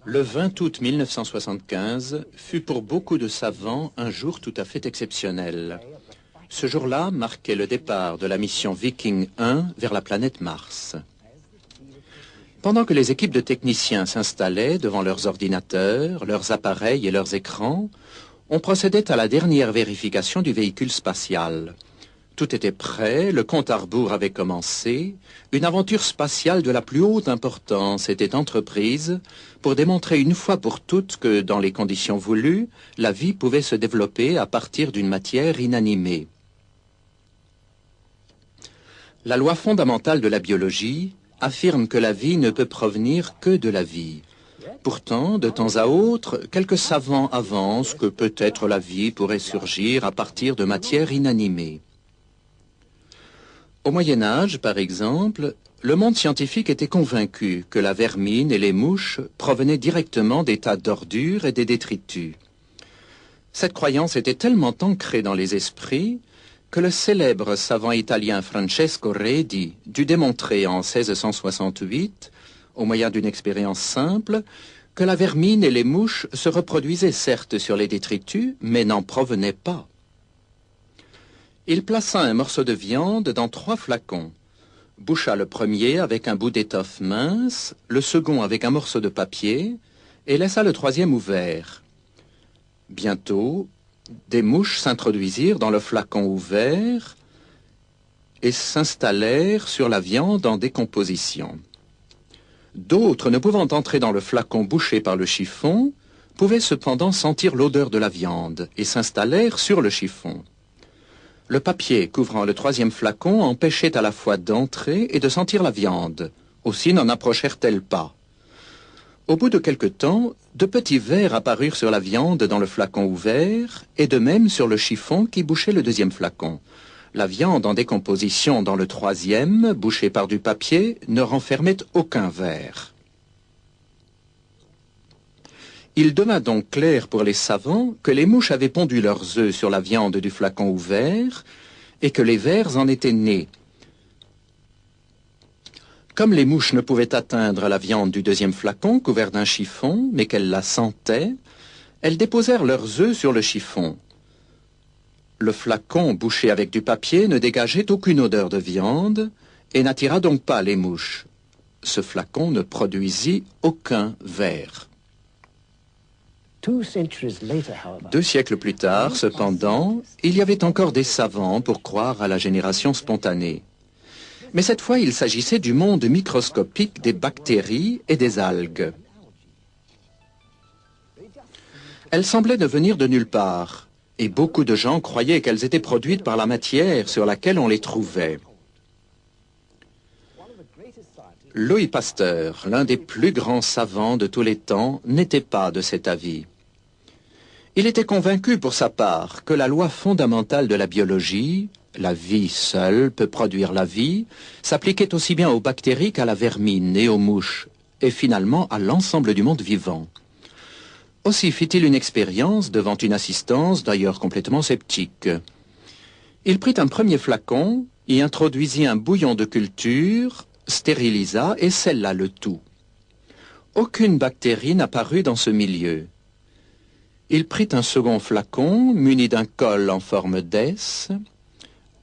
Le 20 août 1975 fut pour beaucoup de savants un jour tout à fait exceptionnel. Ce jour-là marquait le départ de la mission Viking 1 vers la planète Mars. Pendant que les équipes de techniciens s'installaient devant leurs ordinateurs, leurs appareils et leurs écrans, on procédait à la dernière vérification du véhicule spatial. Tout était prêt, le compte à rebours avait commencé, une aventure spatiale de la plus haute importance était entreprise pour démontrer une fois pour toutes que, dans les conditions voulues, la vie pouvait se développer à partir d'une matière inanimée. La loi fondamentale de la biologie affirme que la vie ne peut provenir que de la vie. Pourtant, de temps à autre, quelques savants avancent que peut-être la vie pourrait surgir à partir de matière inanimée. Au Moyen Âge, par exemple, le monde scientifique était convaincu que la vermine et les mouches provenaient directement des tas d'ordures et des détritus. Cette croyance était tellement ancrée dans les esprits que le célèbre savant italien Francesco Redi dut démontrer en 1668, au moyen d'une expérience simple, que la vermine et les mouches se reproduisaient certes sur les détritus, mais n'en provenaient pas. Il plaça un morceau de viande dans 3 flacons, boucha le premier avec un bout d'étoffe mince, le second avec un morceau de papier, et laissa le 3e ouvert. Bientôt, des mouches s'introduisirent dans le flacon ouvert et s'installèrent sur la viande en décomposition. D'autres, ne pouvant entrer dans le flacon bouché par le chiffon, pouvaient cependant sentir l'odeur de la viande et s'installèrent sur le chiffon. Le papier couvrant le 3e flacon empêchait à la fois d'entrer et de sentir la viande. Aussi n'en approchèrent-elles pas. Au bout de quelque temps, de petits vers apparurent sur la viande dans le flacon ouvert, et de même sur le chiffon qui bouchait le 2e flacon. La viande en décomposition dans le 3e, bouchée par du papier, ne renfermait aucun ver. Il devint donc clair pour les savants que les mouches avaient pondu leurs œufs sur la viande du flacon ouvert et que les vers en étaient nés. Comme les mouches ne pouvaient atteindre la viande du 2e flacon couvert d'un chiffon, mais qu'elles la sentaient, elles déposèrent leurs œufs sur le chiffon. Le flacon bouché avec du papier ne dégageait aucune odeur de viande et n'attira donc pas les mouches. Ce flacon ne produisit aucun ver. 2 siècles plus tard, cependant, il y avait encore des savants pour croire à la génération spontanée. Mais cette fois, il s'agissait du monde microscopique des bactéries et des algues. Elles semblaient ne venir de nulle part, et beaucoup de gens croyaient qu'elles étaient produites par la matière sur laquelle on les trouvait. Louis Pasteur, l'un des plus grands savants de tous les temps, n'était pas de cet avis. Il était convaincu pour sa part que la loi fondamentale de la biologie, la vie seule peut produire la vie, s'appliquait aussi bien aux bactéries qu'à la vermine et aux mouches, et finalement à l'ensemble du monde vivant. Aussi fit-il une expérience devant une assistance d'ailleurs complètement sceptique. Il prit un premier flacon, y introduisit un bouillon de culture, stérilisa et scella le tout. Aucune bactérie n'apparut dans ce milieu. Il prit un second flacon, muni d'un col en forme d'S.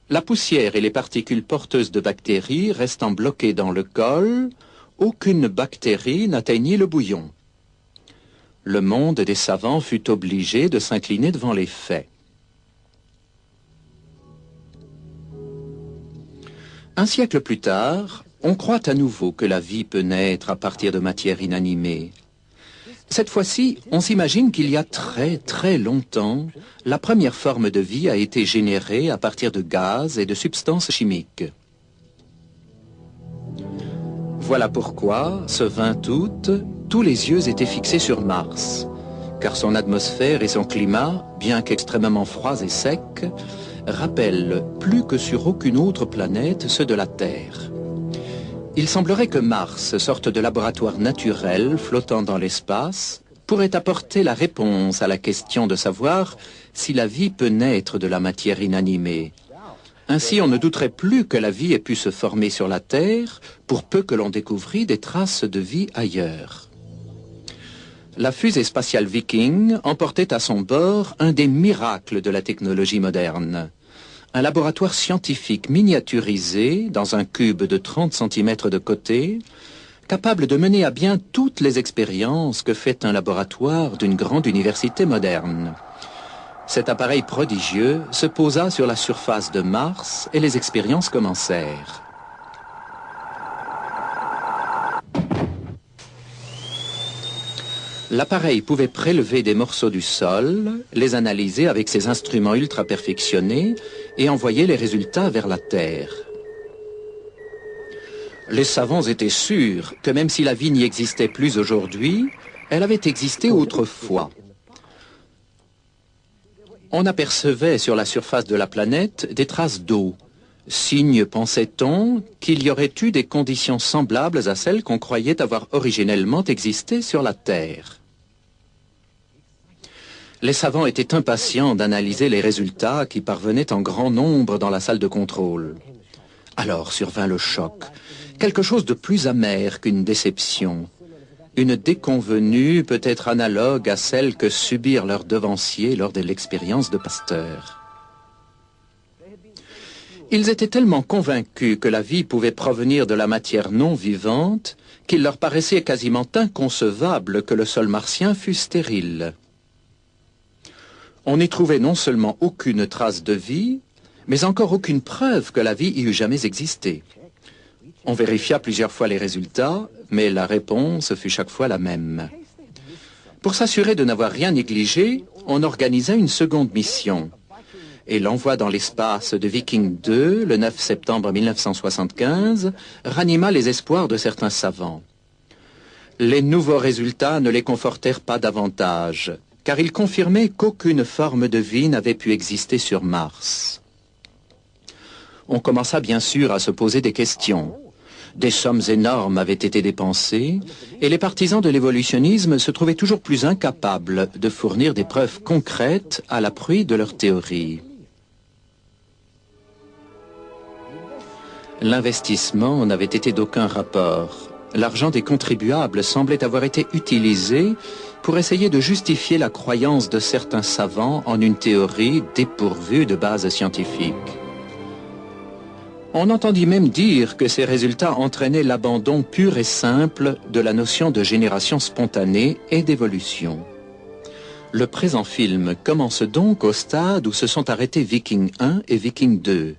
La poussière et les particules porteuses de bactéries restant bloquées dans le col, aucune bactérie n'atteignit le bouillon. Le monde des savants fut obligé de s'incliner devant les faits. Un siècle plus tard, on croit à nouveau que la vie peut naître à partir de matière inanimée. Cette fois-ci, on s'imagine qu'il y a très longtemps, la première forme de vie a été générée à partir de gaz et de substances chimiques. Voilà pourquoi, ce 20 août, tous les yeux étaient fixés sur Mars, car son atmosphère et son climat, bien qu'extrêmement froids et secs, rappellent plus que sur aucune autre planète ceux de la Terre. Il semblerait que Mars, sorte de laboratoire naturel flottant dans l'espace, pourrait apporter la réponse à la question de savoir si la vie peut naître de la matière inanimée. Ainsi, on ne douterait plus que la vie ait pu se former sur la Terre, pour peu que l'on découvrit des traces de vie ailleurs. La fusée spatiale Viking emportait à son bord un des miracles de la technologie moderne. Un laboratoire scientifique miniaturisé dans un cube de 30 cm de côté, capable de mener à bien toutes les expériences que fait un laboratoire d'une grande université moderne. Cet appareil prodigieux se posa sur la surface de Mars et les expériences commencèrent. L'appareil pouvait prélever des morceaux du sol, les analyser avec ses instruments ultra perfectionnés et envoyer les résultats vers la Terre. Les savants étaient sûrs que même si la vie n'y existait plus aujourd'hui, elle avait existé autrefois. On apercevait sur la surface de la planète des traces d'eau, signe, pensait-on, qu'il y aurait eu des conditions semblables à celles qu'on croyait avoir originellement existé sur la Terre. Les savants étaient impatients d'analyser les résultats qui parvenaient en grand nombre dans la salle de contrôle. Alors survint le choc, quelque chose de plus amer qu'une déception. Une déconvenue peut-être analogue à celle que subirent leurs devanciers lors de l'expérience de Pasteur. Ils étaient tellement convaincus que la vie pouvait provenir de la matière non vivante qu'il leur paraissait quasiment inconcevable que le sol martien fût stérile. On n'y trouvait non seulement aucune trace de vie, mais encore aucune preuve que la vie y eût jamais existé. On vérifia plusieurs fois les résultats, mais la réponse fut chaque fois la même. Pour s'assurer de n'avoir rien négligé, on organisa une seconde mission. Et l'envoi dans l'espace de Viking 2, le 9 septembre 1975, ranima les espoirs de certains savants. Les nouveaux résultats ne les confortèrent pas davantage, car ils confirmaient qu'aucune forme de vie n'avait pu exister sur Mars. On commença bien sûr à se poser des questions. Des sommes énormes avaient été dépensées, et les partisans de l'évolutionnisme se trouvaient toujours plus incapables de fournir des preuves concrètes à l'appui de leur théorie. L'investissement n'avait été d'aucun rapport. L'argent des contribuables semblait avoir été utilisé pour essayer de justifier la croyance de certains savants en une théorie dépourvue de base scientifique. On entendit même dire que ces résultats entraînaient l'abandon pur et simple de la notion de génération spontanée et d'évolution. Le présent film commence donc au stade où se sont arrêtés Viking 1 et Viking 2.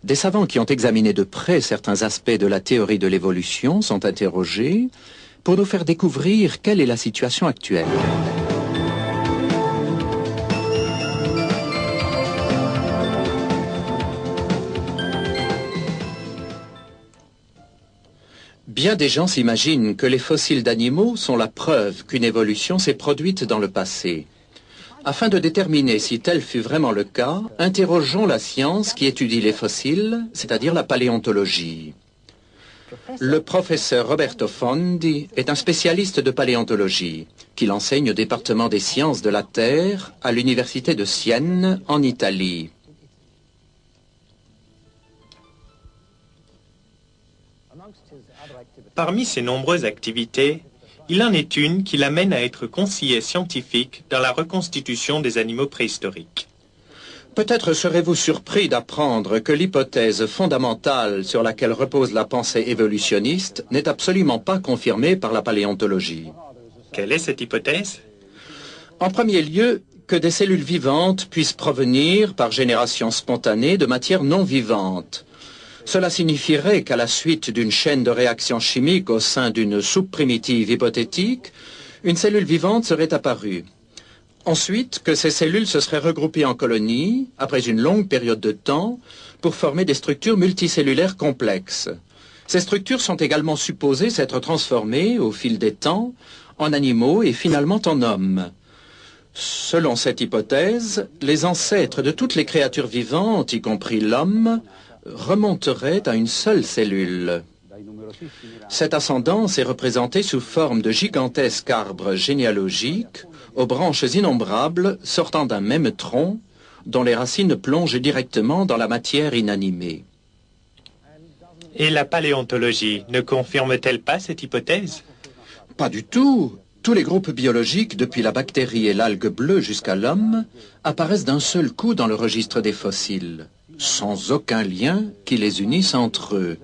Des savants qui ont examiné de près certains aspects de la théorie de l'évolution sont interrogés pour nous faire découvrir quelle est la situation actuelle. Bien des gens s'imaginent que les fossiles d'animaux sont la preuve qu'une évolution s'est produite dans le passé. Afin de déterminer si tel fut vraiment le cas, interrogeons la science qui étudie les fossiles, c'est-à-dire la paléontologie. Le professeur Roberto Fondi est un spécialiste de paléontologie, qu'il enseigne au département des sciences de la Terre à l'université de Sienne, en Italie. Parmi ses nombreuses activités, il en est une qui l'amène à être conseiller scientifique dans la reconstitution des animaux préhistoriques. Peut-être serez-vous surpris d'apprendre que l'hypothèse fondamentale sur laquelle repose la pensée évolutionniste n'est absolument pas confirmée par la paléontologie. Quelle est cette hypothèse? En premier lieu, que des cellules vivantes puissent provenir par génération spontanée de matière non vivante. Cela signifierait qu'à la suite d'une chaîne de réactions chimiques au sein d'une soupe primitive hypothétique, une cellule vivante serait apparue. Ensuite, que ces cellules se seraient regroupées en colonies, après une longue période de temps, pour former des structures multicellulaires complexes. Ces structures sont également supposées s'être transformées, au fil des temps, en animaux et finalement en hommes. Selon cette hypothèse, les ancêtres de toutes les créatures vivantes, y compris l'homme, remonterait à une seule cellule. Cette ascendance est représentée sous forme de gigantesques arbres généalogiques, aux branches innombrables sortant d'un même tronc, dont les racines plongent directement dans la matière inanimée. Et la paléontologie ne confirme-t-elle pas cette hypothèse? Pas du tout. Tous les groupes biologiques, depuis la bactérie et l'algue bleue jusqu'à l'homme, apparaissent d'un seul coup dans le registre des fossiles, sans aucun lien qui les unisse entre eux.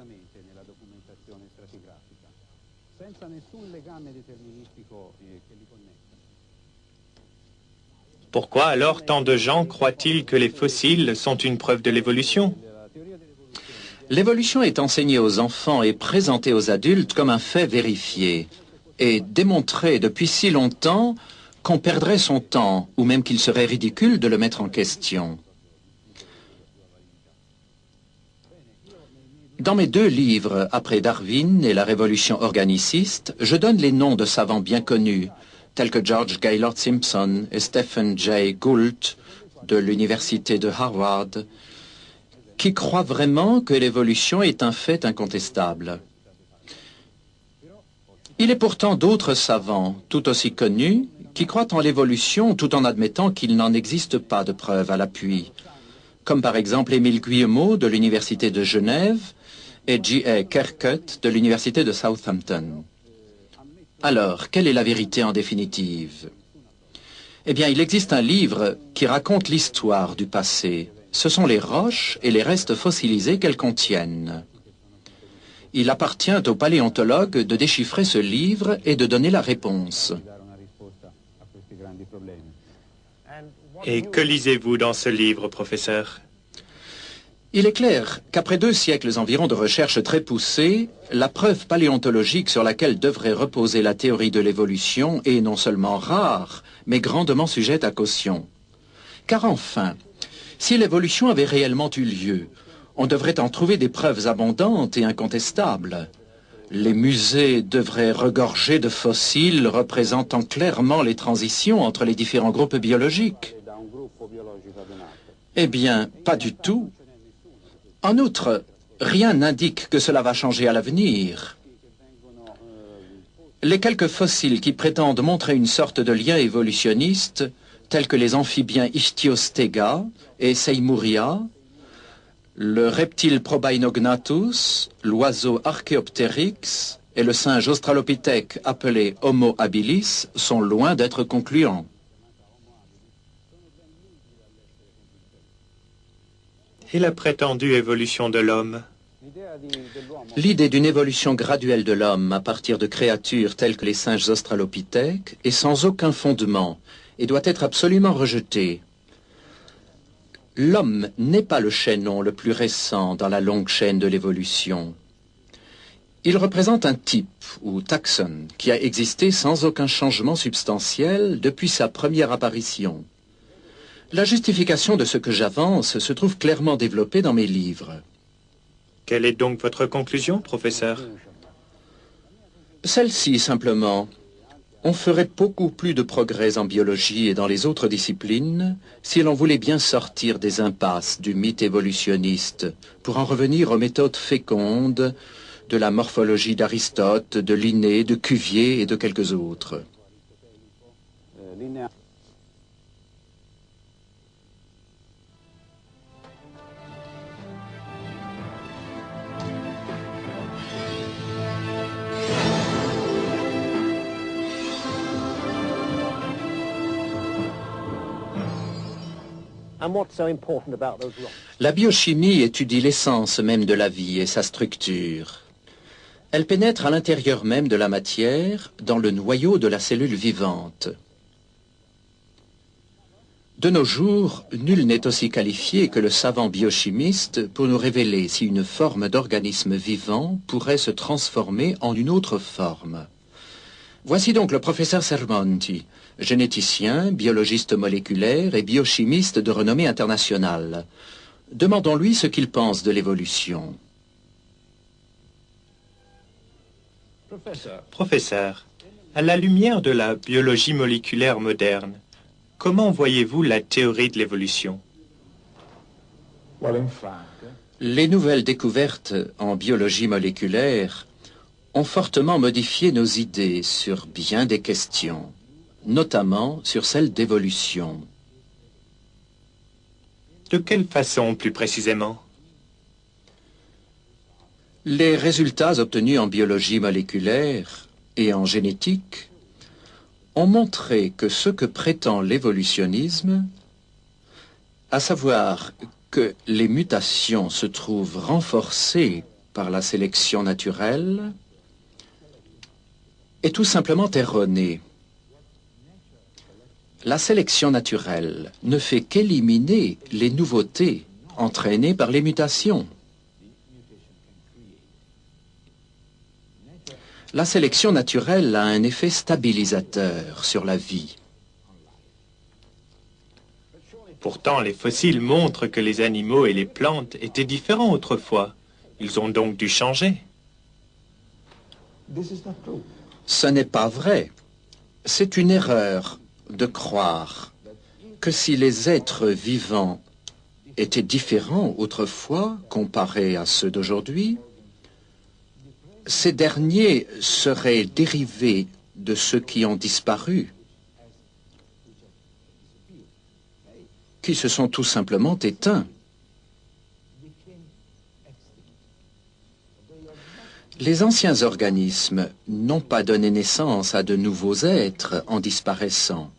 Pourquoi alors tant de gens croient-ils que les fossiles sont une preuve de l'évolution? L'évolution est enseignée aux enfants et présentée aux adultes comme un fait vérifié et démontré depuis si longtemps qu'on perdrait son temps ou même qu'il serait ridicule de le mettre en question. Dans mes 2 livres, Après Darwin et la révolution organiciste, je donne les noms de savants bien connus, tels que George Gaylord Simpson et Stephen Jay Gould de l'université de Harvard, qui croient vraiment que l'évolution est un fait incontestable. Il est pourtant d'autres savants, tout aussi connus, qui croient en l'évolution tout en admettant qu'il n'en existe pas de preuves à l'appui, comme par exemple Émile Guillemot de l'université de Genève et J.A. Kerkut de l'université de Southampton. Alors, quelle est la vérité en définitive? Eh bien, il existe un livre qui raconte l'histoire du passé. Ce sont les roches et les restes fossilisés qu'elles contiennent. Il appartient aux paléontologues de déchiffrer ce livre et de donner la réponse. Et que lisez-vous dans ce livre, professeur? Il est clair qu'après 2 siècles environ de recherches très poussées, la preuve paléontologique sur laquelle devrait reposer la théorie de l'évolution est non seulement rare, mais grandement sujette à caution. Car enfin, si l'évolution avait réellement eu lieu, on devrait en trouver des preuves abondantes et incontestables. Les musées devraient regorger de fossiles représentant clairement les transitions entre les différents groupes biologiques. Eh bien, pas du tout. En outre, rien n'indique que cela va changer à l'avenir. Les quelques fossiles qui prétendent montrer une sorte de lien évolutionniste, tels que les amphibiens Ichthyostega et Seymourria, le reptile Probainognathus, l'oiseau Archaeopteryx et le singe Australopithèque appelé Homo habilis sont loin d'être concluants. Et la prétendue évolution de l'homme? L'idée d'une évolution graduelle de l'homme à partir de créatures telles que les singes australopithèques est sans aucun fondement et doit être absolument rejetée. L'homme n'est pas le chaînon le plus récent dans la longue chaîne de l'évolution. Il représente un type, ou taxon, qui a existé sans aucun changement substantiel depuis sa première apparition. La justification de ce que j'avance se trouve clairement développée dans mes livres. Quelle est donc votre conclusion, professeur? Celle-ci, simplement. On ferait beaucoup plus de progrès en biologie et dans les autres disciplines si l'on voulait bien sortir des impasses du mythe évolutionniste pour en revenir aux méthodes fécondes de la morphologie d'Aristote, de Linné, de Cuvier et de quelques autres. La biochimie étudie l'essence même de la vie et sa structure. Elle pénètre à l'intérieur même de la matière, dans le noyau de la cellule vivante. De nos jours, nul n'est aussi qualifié que le savant biochimiste pour nous révéler si une forme d'organisme vivant pourrait se transformer en une autre forme. Voici donc le professeur Sermonti, généticien, biologiste moléculaire et biochimiste de renommée internationale. Demandons-lui ce qu'il pense de l'évolution. Professeur, à la lumière de la biologie moléculaire moderne, comment voyez-vous la théorie de l'évolution? Les nouvelles découvertes en biologie moléculaire ont fortement modifié nos idées sur bien des questions, notamment sur celle d'évolution. De quelle façon, plus précisément? Les résultats obtenus en biologie moléculaire et en génétique ont montré que ce que prétend l'évolutionnisme, à savoir que les mutations se trouvent renforcées par la sélection naturelle, est tout simplement erroné. La sélection naturelle ne fait qu'éliminer les nouveautés entraînées par les mutations. La sélection naturelle a un effet stabilisateur sur la vie. Pourtant, les fossiles montrent que les animaux et les plantes étaient différents autrefois. Ils ont donc dû changer. Ce n'est pas vrai. C'est une erreur de croire que si les êtres vivants étaient différents autrefois comparés à ceux d'aujourd'hui, ces derniers seraient dérivés de ceux qui ont disparu, qui se sont tout simplement éteints. Les anciens organismes n'ont pas donné naissance à de nouveaux êtres en disparaissant.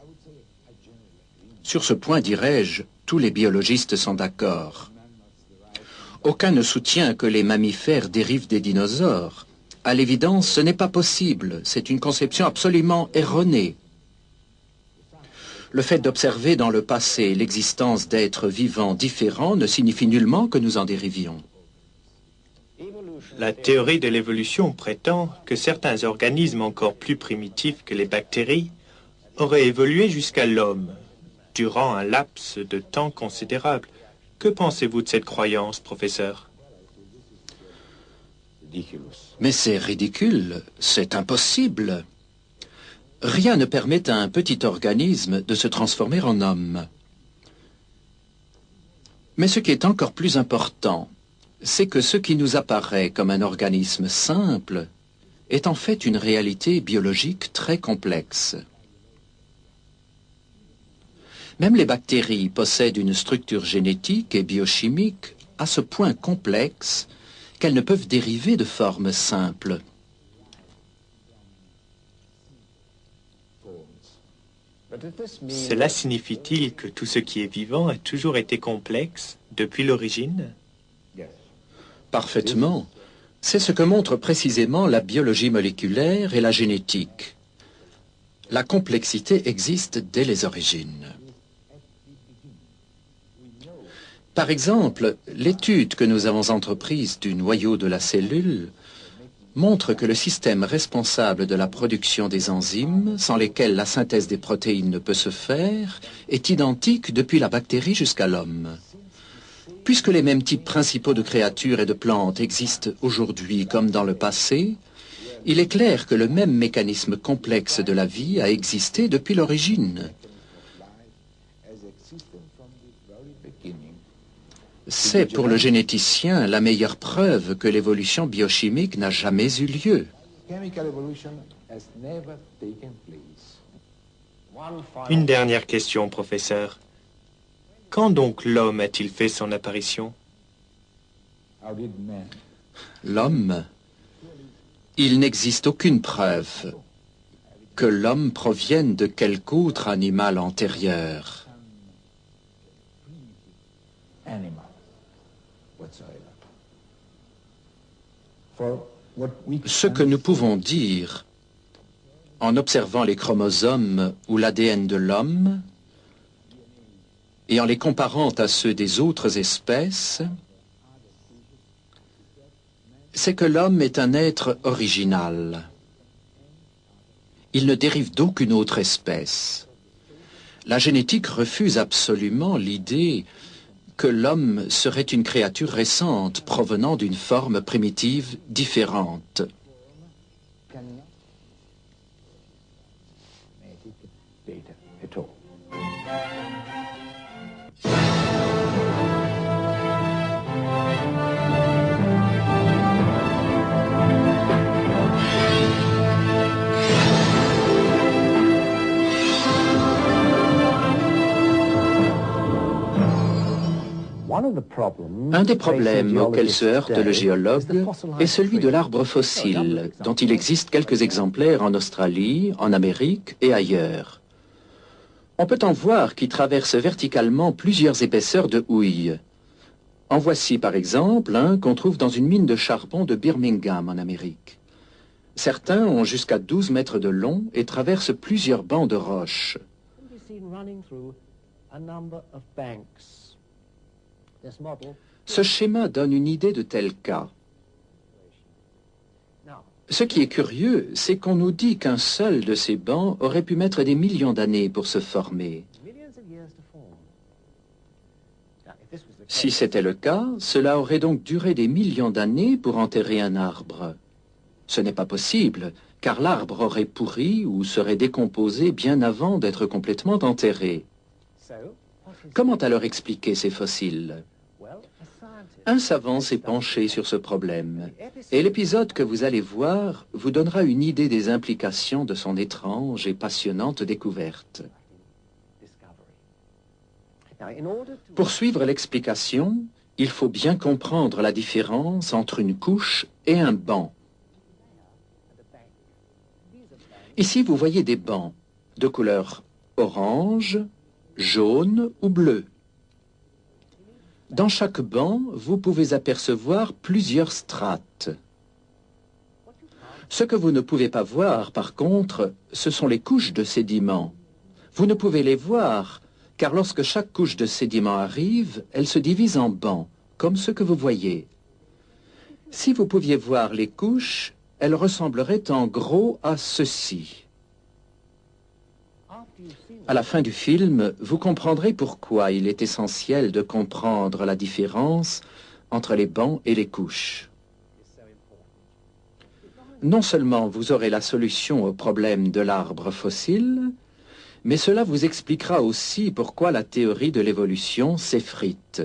Sur ce point, dirais-je, tous les biologistes sont d'accord. Aucun ne soutient que les mammifères dérivent des dinosaures. À l'évidence, ce n'est pas possible. C'est une conception absolument erronée. Le fait d'observer dans le passé l'existence d'êtres vivants différents ne signifie nullement que nous en dérivions. La théorie de l'évolution prétend que certains organismes encore plus primitifs que les bactéries auraient évolué jusqu'à l'homme, durant un laps de temps considérable. Que pensez-vous de cette croyance, professeur? Mais c'est ridicule, c'est impossible. Rien ne permet à un petit organisme de se transformer en homme. Mais ce qui est encore plus important, c'est que ce qui nous apparaît comme un organisme simple est en fait une réalité biologique très complexe. Même les bactéries possèdent une structure génétique et biochimique à ce point complexe qu'elles ne peuvent dériver de formes simples. Cela signifie-t-il que tout ce qui est vivant a toujours été complexe depuis l'origine? Parfaitement. C'est ce que montrent précisément la biologie moléculaire et la génétique. La complexité existe dès les origines. Par exemple, l'étude que nous avons entreprise du noyau de la cellule montre que le système responsable de la production des enzymes, sans lesquels la synthèse des protéines ne peut se faire, est identique depuis la bactérie jusqu'à l'homme. Puisque les mêmes types principaux de créatures et de plantes existent aujourd'hui comme dans le passé, il est clair que le même mécanisme complexe de la vie a existé depuis l'origine. C'est pour le généticien la meilleure preuve que l'évolution biochimique n'a jamais eu lieu. Une dernière question, professeur. Quand donc l'homme a-t-il fait son apparition? L'homme, il n'existe aucune preuve que l'homme provienne de quelque autre animal antérieur. Ce que nous pouvons dire en observant les chromosomes ou l'ADN de l'homme et en les comparant à ceux des autres espèces, c'est que l'homme est un être original. Il ne dérive d'aucune autre espèce. La génétique refuse absolument l'idée que l'homme serait une créature récente provenant d'une forme primitive différente. Un des problèmes auxquels se heurte le géologue est celui de l'arbre fossile, dont il existe quelques exemplaires en Australie, en Amérique et ailleurs. On peut en voir qui traversent verticalement plusieurs épaisseurs de houille. En voici par exemple un qu'on trouve dans une mine de charbon de Birmingham en Amérique. Certains ont jusqu'à 12 mètres de long et traversent plusieurs bancs de roches. Ce schéma donne une idée de tel cas. Ce qui est curieux, c'est qu'on nous dit qu'un seul de ces bancs aurait pu mettre des millions d'années pour se former. Si c'était le cas, cela aurait donc duré des millions d'années pour enterrer un arbre. Ce n'est pas possible, car l'arbre aurait pourri ou serait décomposé bien avant d'être complètement enterré. Comment alors expliquer ces fossiles ? Un savant s'est penché sur ce problème, et l'épisode que vous allez voir vous donnera une idée des implications de son étrange et passionnante découverte. Pour suivre l'explication, il faut bien comprendre la différence entre une couche et un banc. Ici, vous voyez des bancs de couleur orange, jaune ou bleu. Dans chaque banc, vous pouvez apercevoir plusieurs strates. Ce que vous ne pouvez pas voir, par contre, ce sont les couches de sédiments. Vous ne pouvez les voir, car lorsque chaque couche de sédiments arrive, elle se divise en bancs, comme ce que vous voyez. Si vous pouviez voir les couches, elles ressembleraient en gros à ceci. À la fin du film, vous comprendrez pourquoi il est essentiel de comprendre la différence entre les bancs et les couches. Non seulement vous aurez la solution au problème de l'arbre fossile, mais cela vous expliquera aussi pourquoi la théorie de l'évolution s'effrite.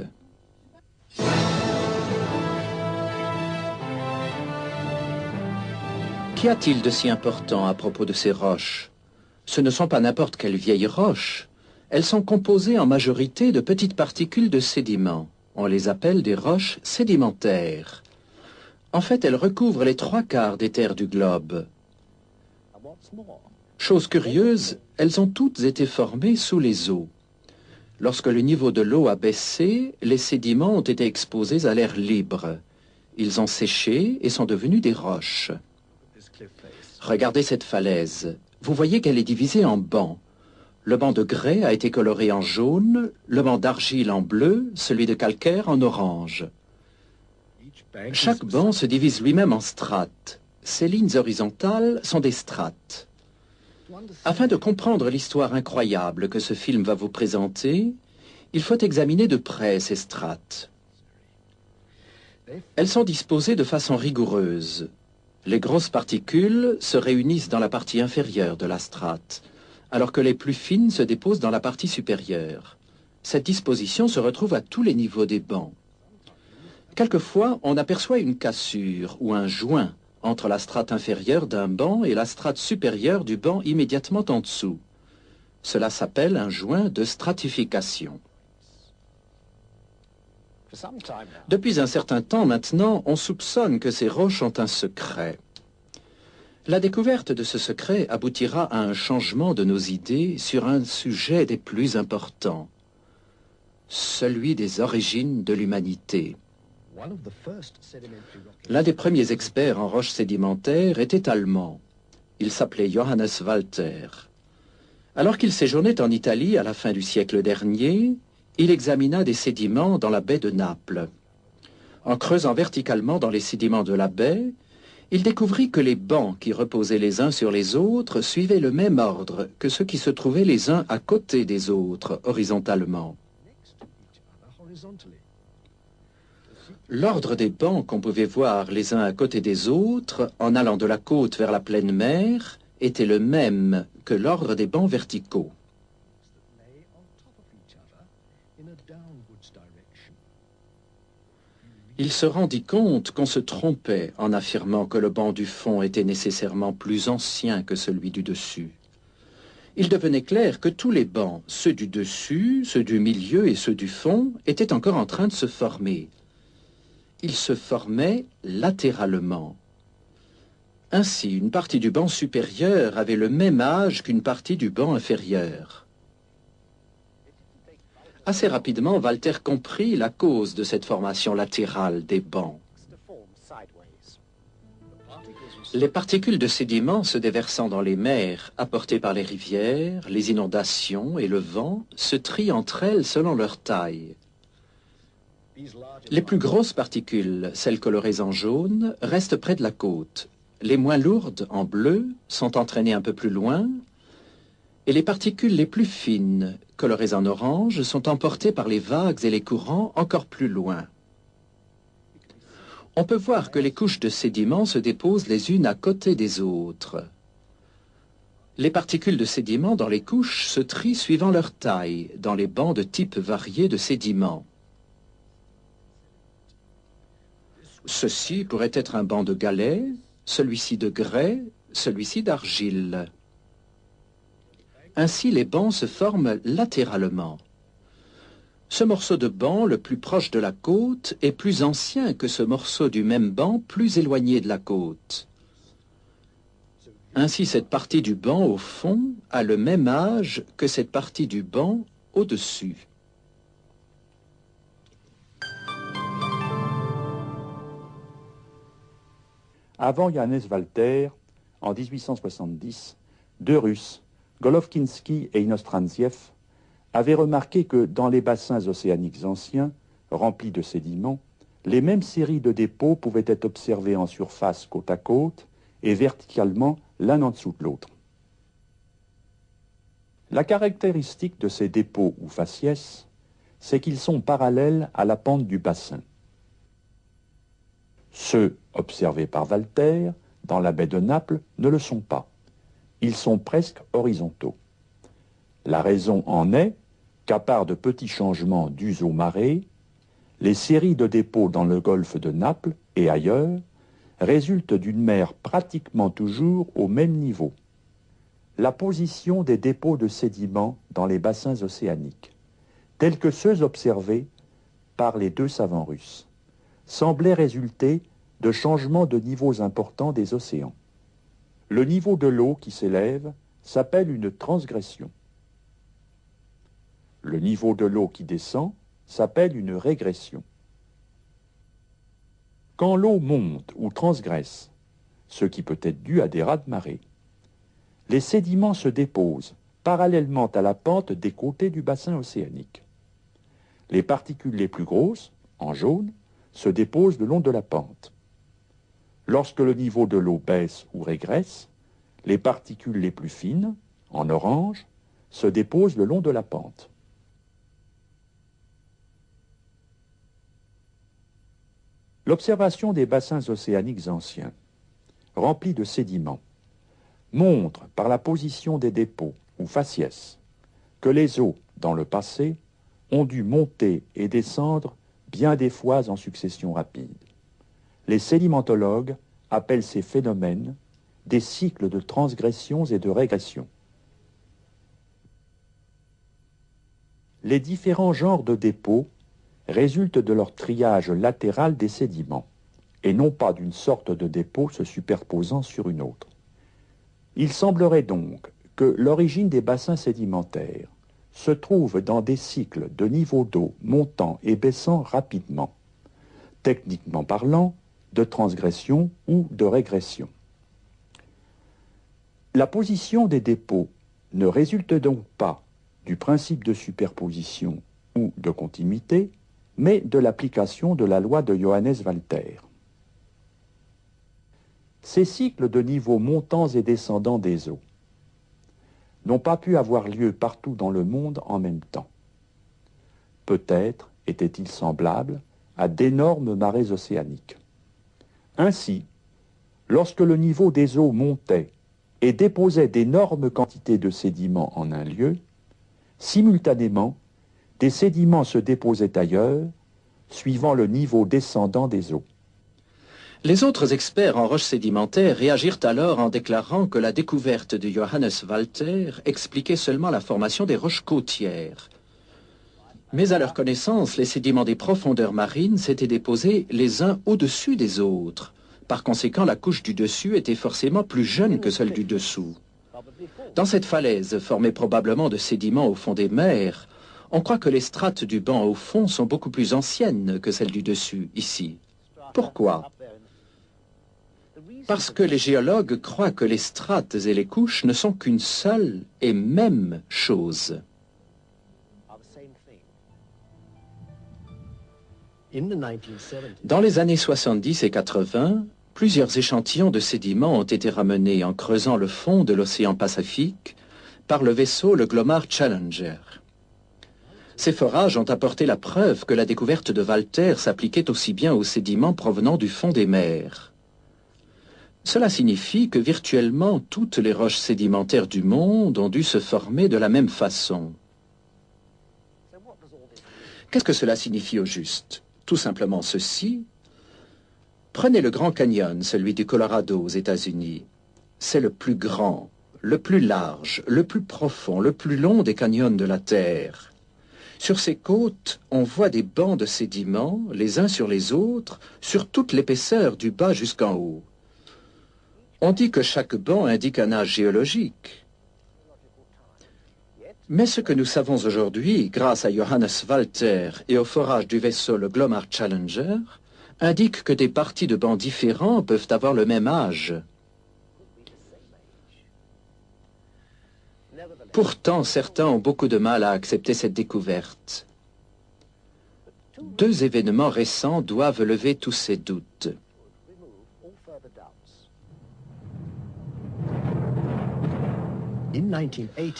Qu'y a-t-il de si important à propos de ces roches ? Ce ne sont pas n'importe quelles vieilles roches. Elles sont composées en majorité de petites particules de sédiments. On les appelle des roches sédimentaires. En fait, elles recouvrent les 3/4 des terres du globe. Chose curieuse, elles ont toutes été formées sous les eaux. Lorsque le niveau de l'eau a baissé, les sédiments ont été exposés à l'air libre. Ils ont séché et sont devenus des roches. Regardez cette falaise. Vous voyez qu'elle est divisée en bancs. Le banc de grès a été coloré en jaune, le banc d'argile en bleu, celui de calcaire en orange. Chaque banc se divise lui-même en strates. Ces lignes horizontales sont des strates. Afin de comprendre l'histoire incroyable que ce film va vous présenter, il faut examiner de près ces strates. Elles sont disposées de façon rigoureuse. Les grosses particules se réunissent dans la partie inférieure de la strate, alors que les plus fines se déposent dans la partie supérieure. Cette disposition se retrouve à tous les niveaux des bancs. Quelquefois, on aperçoit une cassure ou un joint entre la strate inférieure d'un banc et la strate supérieure du banc immédiatement en dessous. Cela s'appelle un joint de stratification. Depuis un certain temps maintenant, on soupçonne que ces roches ont un secret. La découverte de ce secret aboutira à un changement de nos idées sur un sujet des plus importants, celui des origines de l'humanité. L'un des premiers experts en roches sédimentaires était allemand. Il s'appelait Johannes Walter. Alors qu'il séjournait en Italie à la fin du siècle dernier, il examina des sédiments dans la baie de Naples. En creusant verticalement dans les sédiments de la baie, il découvrit que les bancs qui reposaient les uns sur les autres suivaient le même ordre que ceux qui se trouvaient les uns à côté des autres, horizontalement. L'ordre des bancs qu'on pouvait voir les uns à côté des autres, en allant de la côte vers la pleine mer, était le même que l'ordre des bancs verticaux. Il se rendit compte qu'on se trompait en affirmant que le banc du fond était nécessairement plus ancien que celui du dessus. il devenait clair que tous les bancs, ceux du dessus, ceux du milieu et ceux du fond, étaient encore en train de se former. Ils se formaient latéralement. Ainsi, une partie du banc supérieur avait le même âge qu'une partie du banc inférieur. Assez rapidement, Walter comprit la cause de cette formation latérale des bancs. Les particules de sédiments se déversant dans les mers, apportées par les rivières, les inondations et le vent, se trient entre elles selon leur taille. Les plus grosses particules, celles colorées en jaune, restent près de la côte. Les moins lourdes, en bleu, sont entraînées un peu plus loin, et les particules les plus fines, colorées en orange, sont emportées par les vagues et les courants encore plus loin. On peut voir que les couches de sédiments se déposent les unes à côté des autres. Les particules de sédiments dans les couches se trient suivant leur taille, dans les bancs de types variés de sédiments. Ceci pourrait être un banc de galets, celui-ci de grès, celui-ci d'argile. Ainsi, les bancs se forment latéralement. Ce morceau de banc, le plus proche de la côte, est plus ancien que ce morceau du même banc plus éloigné de la côte. Ainsi, cette partie du banc au fond a le même âge que cette partie du banc au-dessus. Avant Johannes Walter, en 1870, deux Russes, Golovkinski et Inostranziev, avaient remarqué que dans les bassins océaniques anciens, remplis de sédiments, les mêmes séries de dépôts pouvaient être observées en surface côte à côte et verticalement l'un en dessous de l'autre. La caractéristique de ces dépôts ou faciès, c'est qu'ils sont parallèles à la pente du bassin. Ceux observés par Walter dans la baie de Naples ne le sont pas. Ils sont presque horizontaux. La raison en est qu'à part de petits changements dus aux marées, les séries de dépôts dans le golfe de Naples et ailleurs résultent d'une mer pratiquement toujours au même niveau. La position des dépôts de sédiments dans les bassins océaniques, tels que ceux observés par les deux savants russes, semblait résulter de changements de niveaux importants des océans. Le niveau de l'eau qui s'élève s'appelle une transgression. Le niveau de l'eau qui descend s'appelle une régression. Quand l'eau monte ou transgresse, ce qui peut être dû à des raz-de-marée, les sédiments se déposent parallèlement à la pente des côtés du bassin océanique. Les particules les plus grosses, en jaune, se déposent le long de la pente. Lorsque le niveau de l'eau baisse ou régresse, les particules les plus fines, en orange, se déposent le long de la pente. L'observation des bassins océaniques anciens, remplis de sédiments, montre par la position des dépôts ou faciès que les eaux, dans le passé, ont dû monter et descendre bien des fois en succession rapide. Les sédimentologues appellent ces phénomènes des cycles de transgressions et de régressions. Les différents genres de dépôts résultent de leur triage latéral des sédiments, et non pas d'une sorte de dépôt se superposant sur une autre. Il semblerait donc que l'origine des bassins sédimentaires se trouve dans des cycles de niveau d'eau montant et baissant rapidement, techniquement parlant, de transgression ou de régression. La position des dépôts ne résulte donc pas du principe de superposition ou de continuité, mais de l'application de la loi de Johannes Walter. Ces cycles de niveaux montants et descendants des eaux n'ont pas pu avoir lieu partout dans le monde en même temps. Peut-être étaient-ils semblables à d'énormes marées océaniques. Ainsi, lorsque le niveau des eaux montait et déposait d'énormes quantités de sédiments en un lieu, simultanément, des sédiments se déposaient ailleurs, suivant le niveau descendant des eaux. Les autres experts en roches sédimentaires réagirent alors en déclarant que la découverte de Johannes Walter expliquait seulement la formation des roches côtières. Mais à leur connaissance, les sédiments des profondeurs marines s'étaient déposés les uns au-dessus des autres. Par conséquent, la couche du dessus était forcément plus jeune que celle du dessous. Dans cette falaise, formée probablement de sédiments au fond des mers, on croit que les strates du banc au fond sont beaucoup plus anciennes que celles du dessus, ici. Pourquoi? Parce que les géologues croient que les strates et les couches ne sont qu'une seule et même chose. Dans les années 70 et 80, plusieurs échantillons de sédiments ont été ramenés en creusant le fond de l'océan Pacifique par le vaisseau le Glomar Challenger. Ces forages ont apporté la preuve que la découverte de Walter s'appliquait aussi bien aux sédiments provenant du fond des mers. Cela signifie que virtuellement toutes les roches sédimentaires du monde ont dû se former de la même façon. Qu'est-ce que cela signifie au juste? Tout simplement ceci. Prenez le Grand Canyon, celui du Colorado aux États-Unis. C'est le plus grand, le plus large, le plus profond, le plus long des canyons de la Terre. Sur ces côtes, on voit des bancs de sédiments, les uns sur les autres, sur toute l'épaisseur du bas jusqu'en haut. On dit que chaque banc indique un âge géologique. Mais ce que nous savons aujourd'hui, grâce à Johannes Walter et au forage du vaisseau le Glomar Challenger, indique que des parties de bancs différents peuvent avoir le même âge. Pourtant, certains ont beaucoup de mal à accepter cette découverte. Deux événements récents doivent lever tous ces doutes.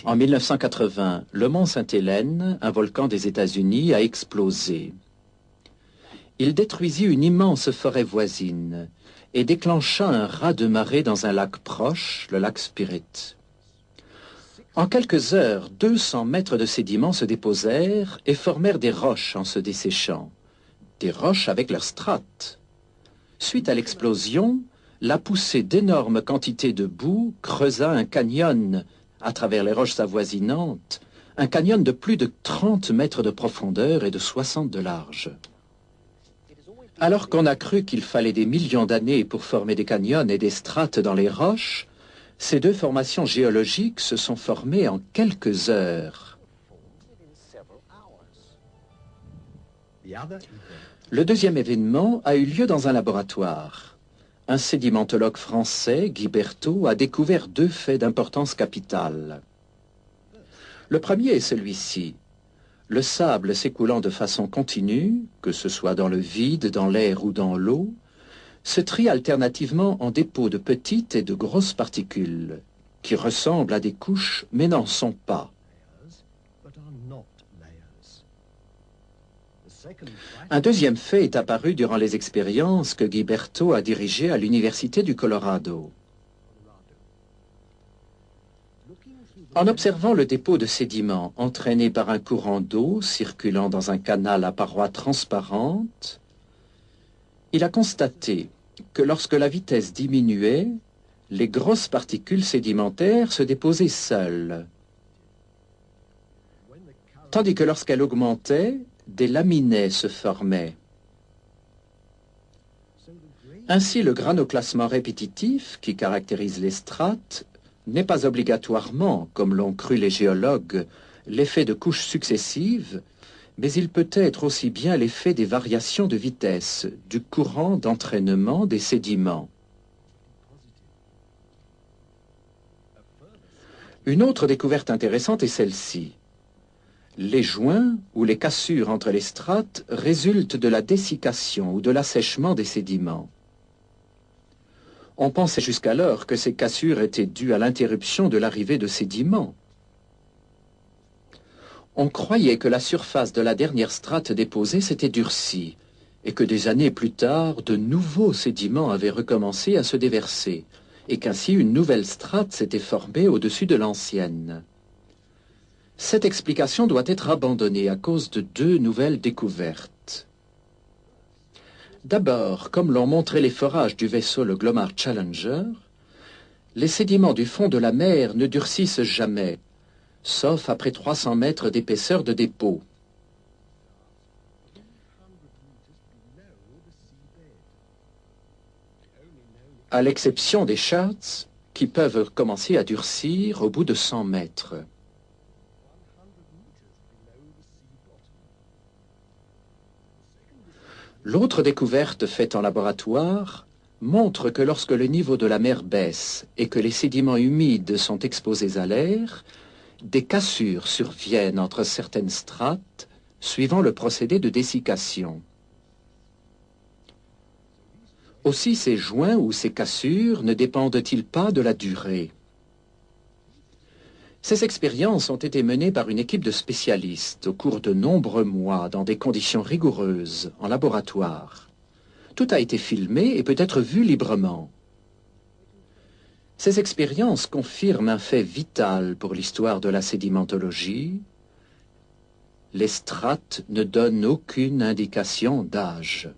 En 1980, le mont Sainte-Hélène, un volcan des États-Unis, a explosé. Il détruisit une immense forêt voisine et déclencha un raz-de-marée dans un lac proche, le lac Spirit. En quelques heures, 200 mètres de sédiments se déposèrent et formèrent des roches en se desséchant. Des roches avec leurs strates. Suite à l'explosion, la poussée d'énormes quantités de boue creusa un canyon à travers les roches avoisinantes, un canyon de plus de 30 mètres de profondeur et de 60 de large. Alors qu'on a cru qu'il fallait des millions d'années pour former des canyons et des strates dans les roches, ces deux formations géologiques se sont formées en quelques heures. Le deuxième événement a eu lieu dans un laboratoire. Un sédimentologue français, Guy Berthaud, a découvert deux faits d'importance capitale. Le premier est celui-ci. Le sable s'écoulant de façon continue, que ce soit dans le vide, dans l'air ou dans l'eau, se trie alternativement en dépôts de petites et de grosses particules, qui ressemblent à des couches mais n'en sont pas. Un deuxième fait est apparu durant les expériences que Guy Berthaud a dirigées à l'Université du Colorado. En observant le dépôt de sédiments entraîné par un courant d'eau circulant dans un canal à parois transparentes, il a constaté que lorsque la vitesse diminuait, les grosses particules sédimentaires se déposaient seules, tandis que lorsqu'elle augmentait, des laminets se formaient. Ainsi, le granoclassement répétitif, qui caractérise les strates, n'est pas obligatoirement, comme l'ont cru les géologues, l'effet de couches successives, mais il peut être aussi bien l'effet des variations de vitesse, du courant d'entraînement des sédiments. Une autre découverte intéressante est celle-ci. Les joints ou les cassures entre les strates résultent de la dessiccation ou de l'assèchement des sédiments. On pensait jusqu'alors que ces cassures étaient dues à l'interruption de l'arrivée de sédiments. On croyait que la surface de la dernière strate déposée s'était durcie et que des années plus tard, de nouveaux sédiments avaient recommencé à se déverser et qu'ainsi une nouvelle strate s'était formée au-dessus de l'ancienne. Cette explication doit être abandonnée à cause de deux nouvelles découvertes. D'abord, comme l'ont montré les forages du vaisseau le Glomar Challenger, les sédiments du fond de la mer ne durcissent jamais, sauf après 300 mètres d'épaisseur de dépôt. À l'exception des charts, qui peuvent commencer à durcir au bout de 100 mètres. L'autre découverte faite en laboratoire montre que lorsque le niveau de la mer baisse et que les sédiments humides sont exposés à l'air, des cassures surviennent entre certaines strates suivant le procédé de dessiccation. Aussi ces joints ou ces cassures ne dépendent-ils pas de la durée? Ces expériences ont été menées par une équipe de spécialistes au cours de nombreux mois dans des conditions rigoureuses, en laboratoire. Tout a été filmé et peut être vu librement. Ces expériences confirment un fait vital pour l'histoire de la sédimentologie. Les strates ne donnent aucune indication d'âge.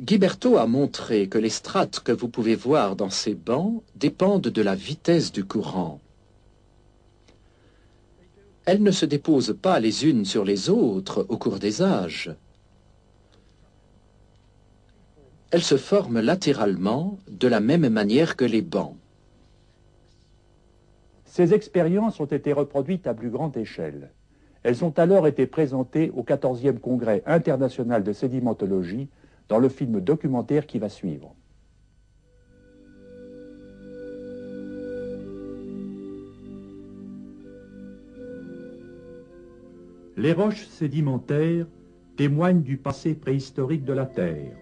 Guiberto a montré que les strates que vous pouvez voir dans ces bancs dépendent de la vitesse du courant. Elles ne se déposent pas les unes sur les autres au cours des âges. Elles se forment latéralement de la même manière que les bancs. Ces expériences ont été reproduites à plus grande échelle. Elles ont alors été présentées au 14e Congrès international de sédimentologie dans le film documentaire qui va suivre. Les roches sédimentaires témoignent du passé préhistorique de la Terre.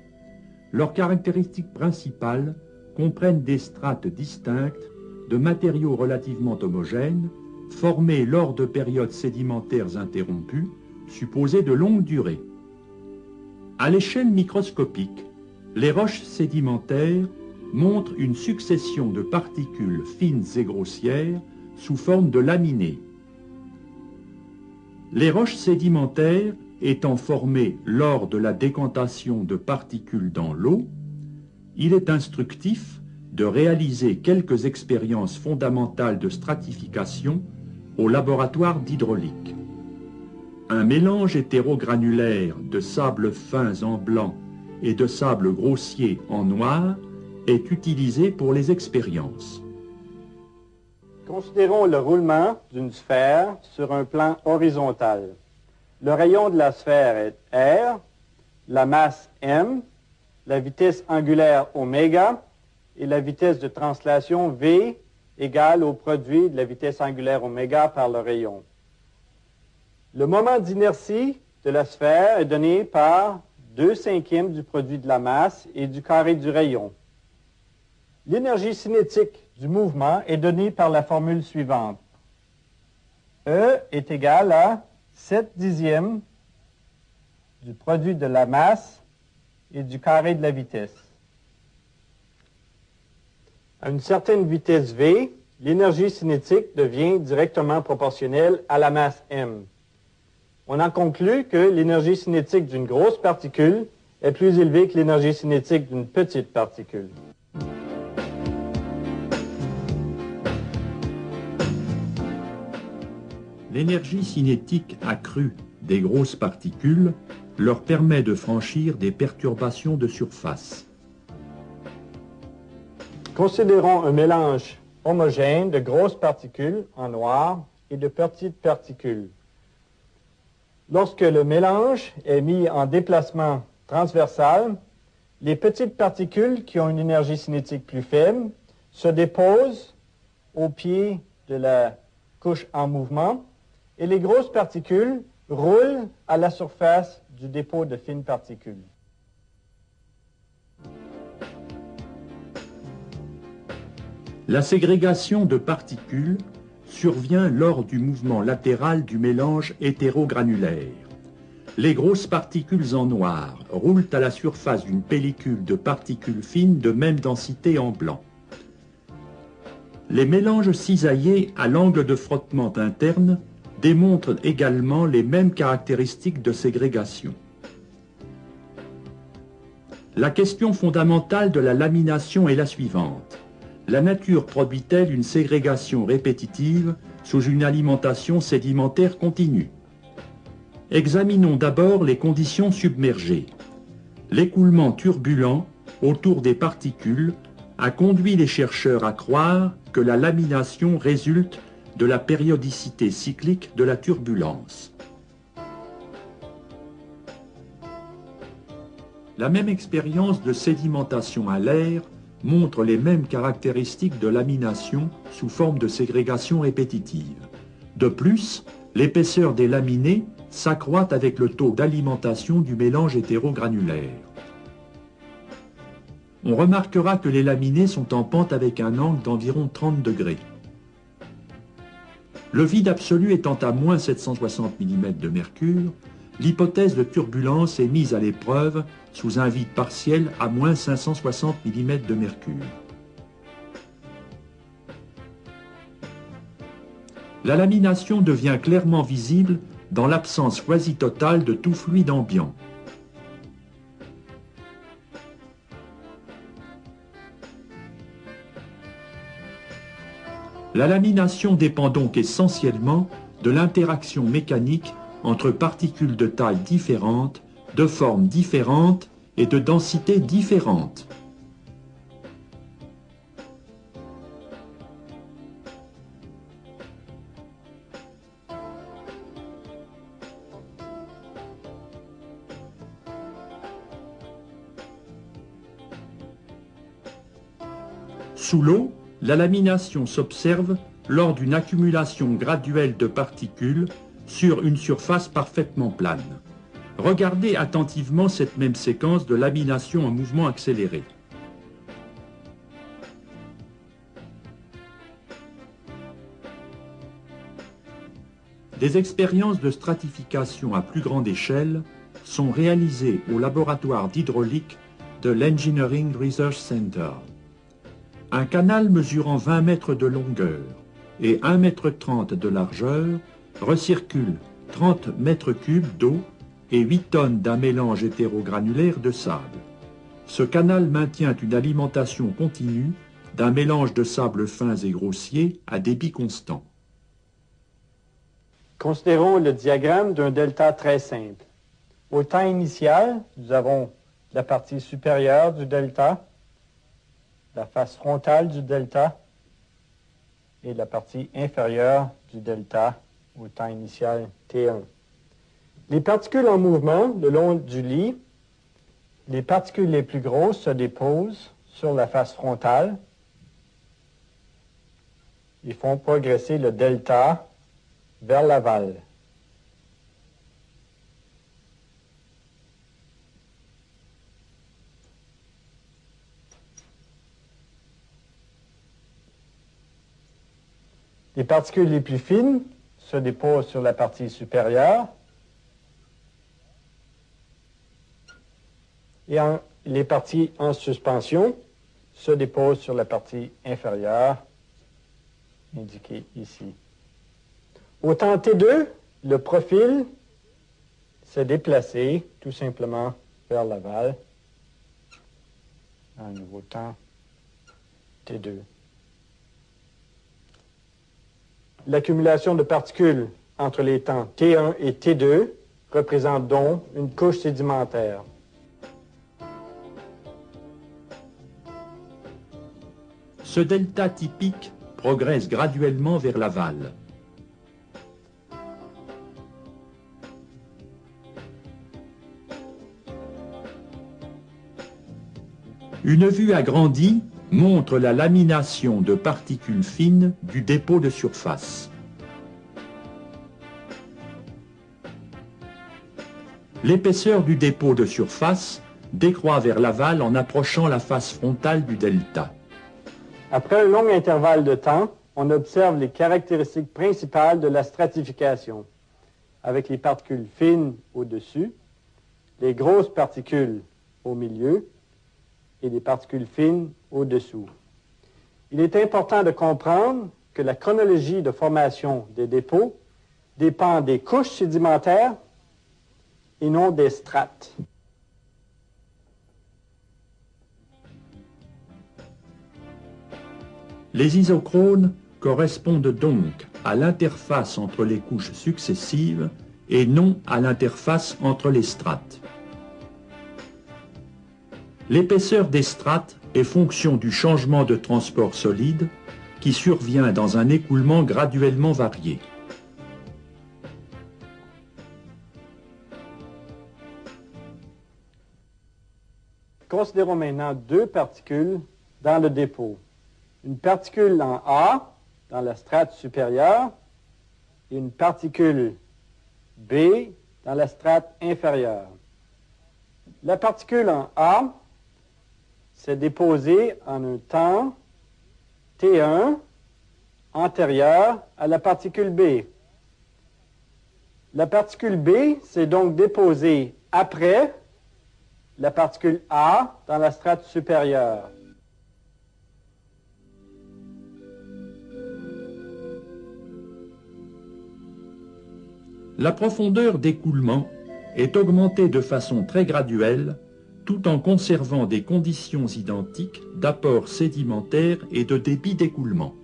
Leurs caractéristiques principales comprennent des strates distinctes de matériaux relativement homogènes, formés lors de périodes sédimentaires interrompues, supposées de longue durée. À l'échelle microscopique, les roches sédimentaires montrent une succession de particules fines et grossières sous forme de laminées. Les roches sédimentaires étant formées lors de la décantation de particules dans l'eau, il est instructif de réaliser quelques expériences fondamentales de stratification au laboratoire d'hydraulique. Un mélange hétérogranulaire de sables fins en blanc et de sables grossiers en noir est utilisé pour les expériences. Considérons le roulement d'une sphère sur un plan horizontal. Le rayon de la sphère est R, la masse m, la vitesse angulaire oméga et la vitesse de translation v égale au produit de la vitesse angulaire oméga par le rayon. Le moment d'inertie de la sphère est donné par 2/5 du produit de la masse et du carré du rayon. L'énergie cinétique du mouvement est donnée par la formule suivante. E est égal à 7/10 du produit de la masse et du carré de la vitesse. À une certaine vitesse v, l'énergie cinétique devient directement proportionnelle à la masse m. On en conclut que l'énergie cinétique d'une grosse particule est plus élevée que l'énergie cinétique d'une petite particule. L'énergie cinétique accrue des grosses particules leur permet de franchir des perturbations de surface. Considérons un mélange homogène de grosses particules en noir et de petites particules. Lorsque le mélange est mis en déplacement transversal, les petites particules qui ont une énergie cinétique plus faible se déposent au pied de la couche en mouvement et les grosses particules roulent à la surface du dépôt de fines particules. La ségrégation de particules survient lors du mouvement latéral du mélange hétérogranulaire. Les grosses particules en noir roulent à la surface d'une pellicule de particules fines de même densité en blanc. Les mélanges cisaillés à l'angle de frottement interne démontrent également les mêmes caractéristiques de ségrégation. La question fondamentale de la lamination est la suivante. La nature produit-elle une ségrégation répétitive sous une alimentation sédimentaire continue? Examinons d'abord les conditions submergées. L'écoulement turbulent autour des particules a conduit les chercheurs à croire que la lamination résulte de la périodicité cyclique de la turbulence. La même expérience de sédimentation à l'air montre les mêmes caractéristiques de lamination sous forme de ségrégation répétitive. De plus, l'épaisseur des laminés s'accroît avec le taux d'alimentation du mélange hétérogranulaire. On remarquera que les laminés sont en pente avec un angle d'environ 30 degrés. Le vide absolu étant à moins 760 mm de mercure, l'hypothèse de turbulence est mise à l'épreuve sous un vide partiel à moins 560 mm de mercure. La lamination devient clairement visible dans l'absence quasi totale de tout fluide ambiant. La lamination dépend donc essentiellement de l'interaction mécanique entre particules de tailles différentes, de formes différentes et de densités différentes. Sous l'eau, la lamination s'observe lors d'une accumulation graduelle de particules sur une surface parfaitement plane. Regardez attentivement cette même séquence de lamination en mouvement accéléré. Des expériences de stratification à plus grande échelle sont réalisées au laboratoire d'hydraulique de l'Engineering Research Center. Un canal mesurant 20 mètres de longueur et 1,30 m de largeur recircule 30 mètres cubes d'eau et 8 tonnes d'un mélange hétérogranulaire de sable. Ce canal maintient une alimentation continue d'un mélange de sables fins et grossiers à débit constant. Considérons le diagramme d'un delta très simple. Au temps initial, nous avons la partie supérieure du delta, la face frontale du delta et la partie inférieure du delta au temps initial T1. Les particules en mouvement le long du lit, les particules les plus grosses se déposent sur la face frontale et font progresser le delta vers l'aval. Les particules les plus fines se déposent sur la partie supérieure et les parties en suspension se déposent sur la partie inférieure, indiquée ici. Au temps T2, le profil s'est déplacé tout simplement vers l'aval. Un nouveau temps T2. L'accumulation de particules entre les temps T1 et T2 représente donc une couche sédimentaire. Ce delta typique progresse graduellement vers l'aval. Une vue agrandie montre la lamination de particules fines du dépôt de surface. L'épaisseur du dépôt de surface décroît vers l'aval en approchant la face frontale du delta. Après un long intervalle de temps, on observe les caractéristiques principales de la stratification, avec les particules fines au-dessus, les grosses particules au milieu et les particules fines au-dessous. Il est important de comprendre que la chronologie de formation des dépôts dépend des couches sédimentaires et non des strates. Les isochrones correspondent donc à l'interface entre les couches successives et non à l'interface entre les strates. L'épaisseur des strates est fonction du changement de transport solide qui survient dans un écoulement graduellement varié. Considérons maintenant deux particules dans le dépôt. Une particule en A, dans la strate supérieure, et une particule B, dans la strate inférieure. La particule en A s'est déposée en un temps T1 antérieur à la particule B. La particule B s'est donc déposée après la particule A dans la strate supérieure. La profondeur d'écoulement est augmentée de façon très graduelle, tout en conservant des conditions identiques d'apport sédimentaire et de débit d'écoulement.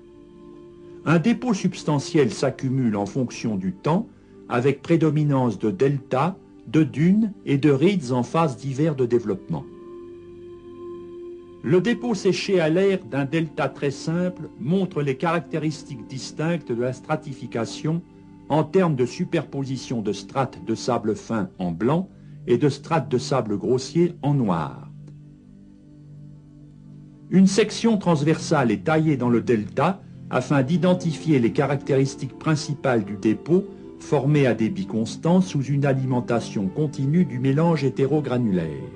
Un dépôt substantiel s'accumule en fonction du temps, avec prédominance de delta, de dunes et de rides en phase divers de développement. Le dépôt séché à l'air d'un delta très simple montre les caractéristiques distinctes de la stratification en termes de superposition de strates de sable fin en blanc et de strates de sable grossier en noir. Une section transversale est taillée dans le delta afin d'identifier les caractéristiques principales du dépôt formé à débit constant sous une alimentation continue du mélange hétérogranulaire.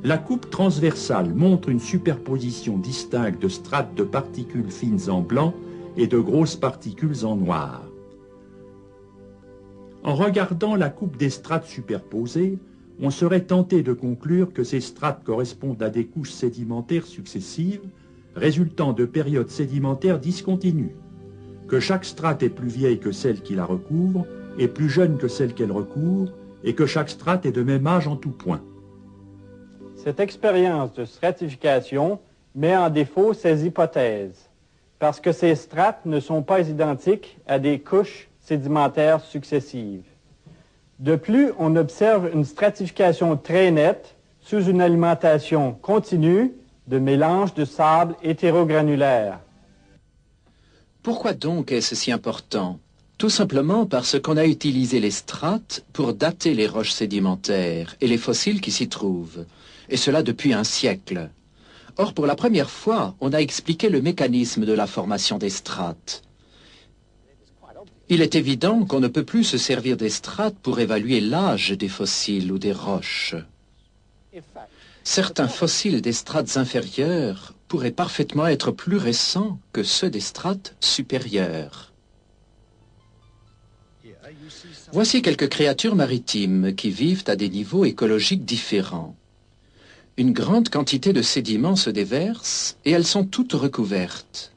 La coupe transversale montre une superposition distincte de strates de particules fines en blanc et de grosses particules en noir. En regardant la coupe des strates superposées, on serait tenté de conclure que ces strates correspondent à des couches sédimentaires successives, résultant de périodes sédimentaires discontinues, que chaque strate est plus vieille que celle qui la recouvre, et plus jeune que celle qu'elle recouvre, et que chaque strate est de même âge en tout point. Cette expérience de stratification met en défaut ces hypothèses, parce que ces strates ne sont pas identiques à des couches sédimentaires successives. De plus, on observe une stratification très nette sous une alimentation continue de mélange de sable hétérogranulaire. Pourquoi donc est-ce si important? Tout simplement parce qu'on a utilisé les strates pour dater les roches sédimentaires et les fossiles qui s'y trouvent, et cela depuis un siècle. Or, pour la première fois, on a expliqué le mécanisme de la formation des strates. Il est évident qu'on ne peut plus se servir des strates pour évaluer l'âge des fossiles ou des roches. Certains fossiles des strates inférieures pourraient parfaitement être plus récents que ceux des strates supérieures. Voici quelques créatures maritimes qui vivent à des niveaux écologiques différents. Une grande quantité de sédiments se déverse et elles sont toutes recouvertes.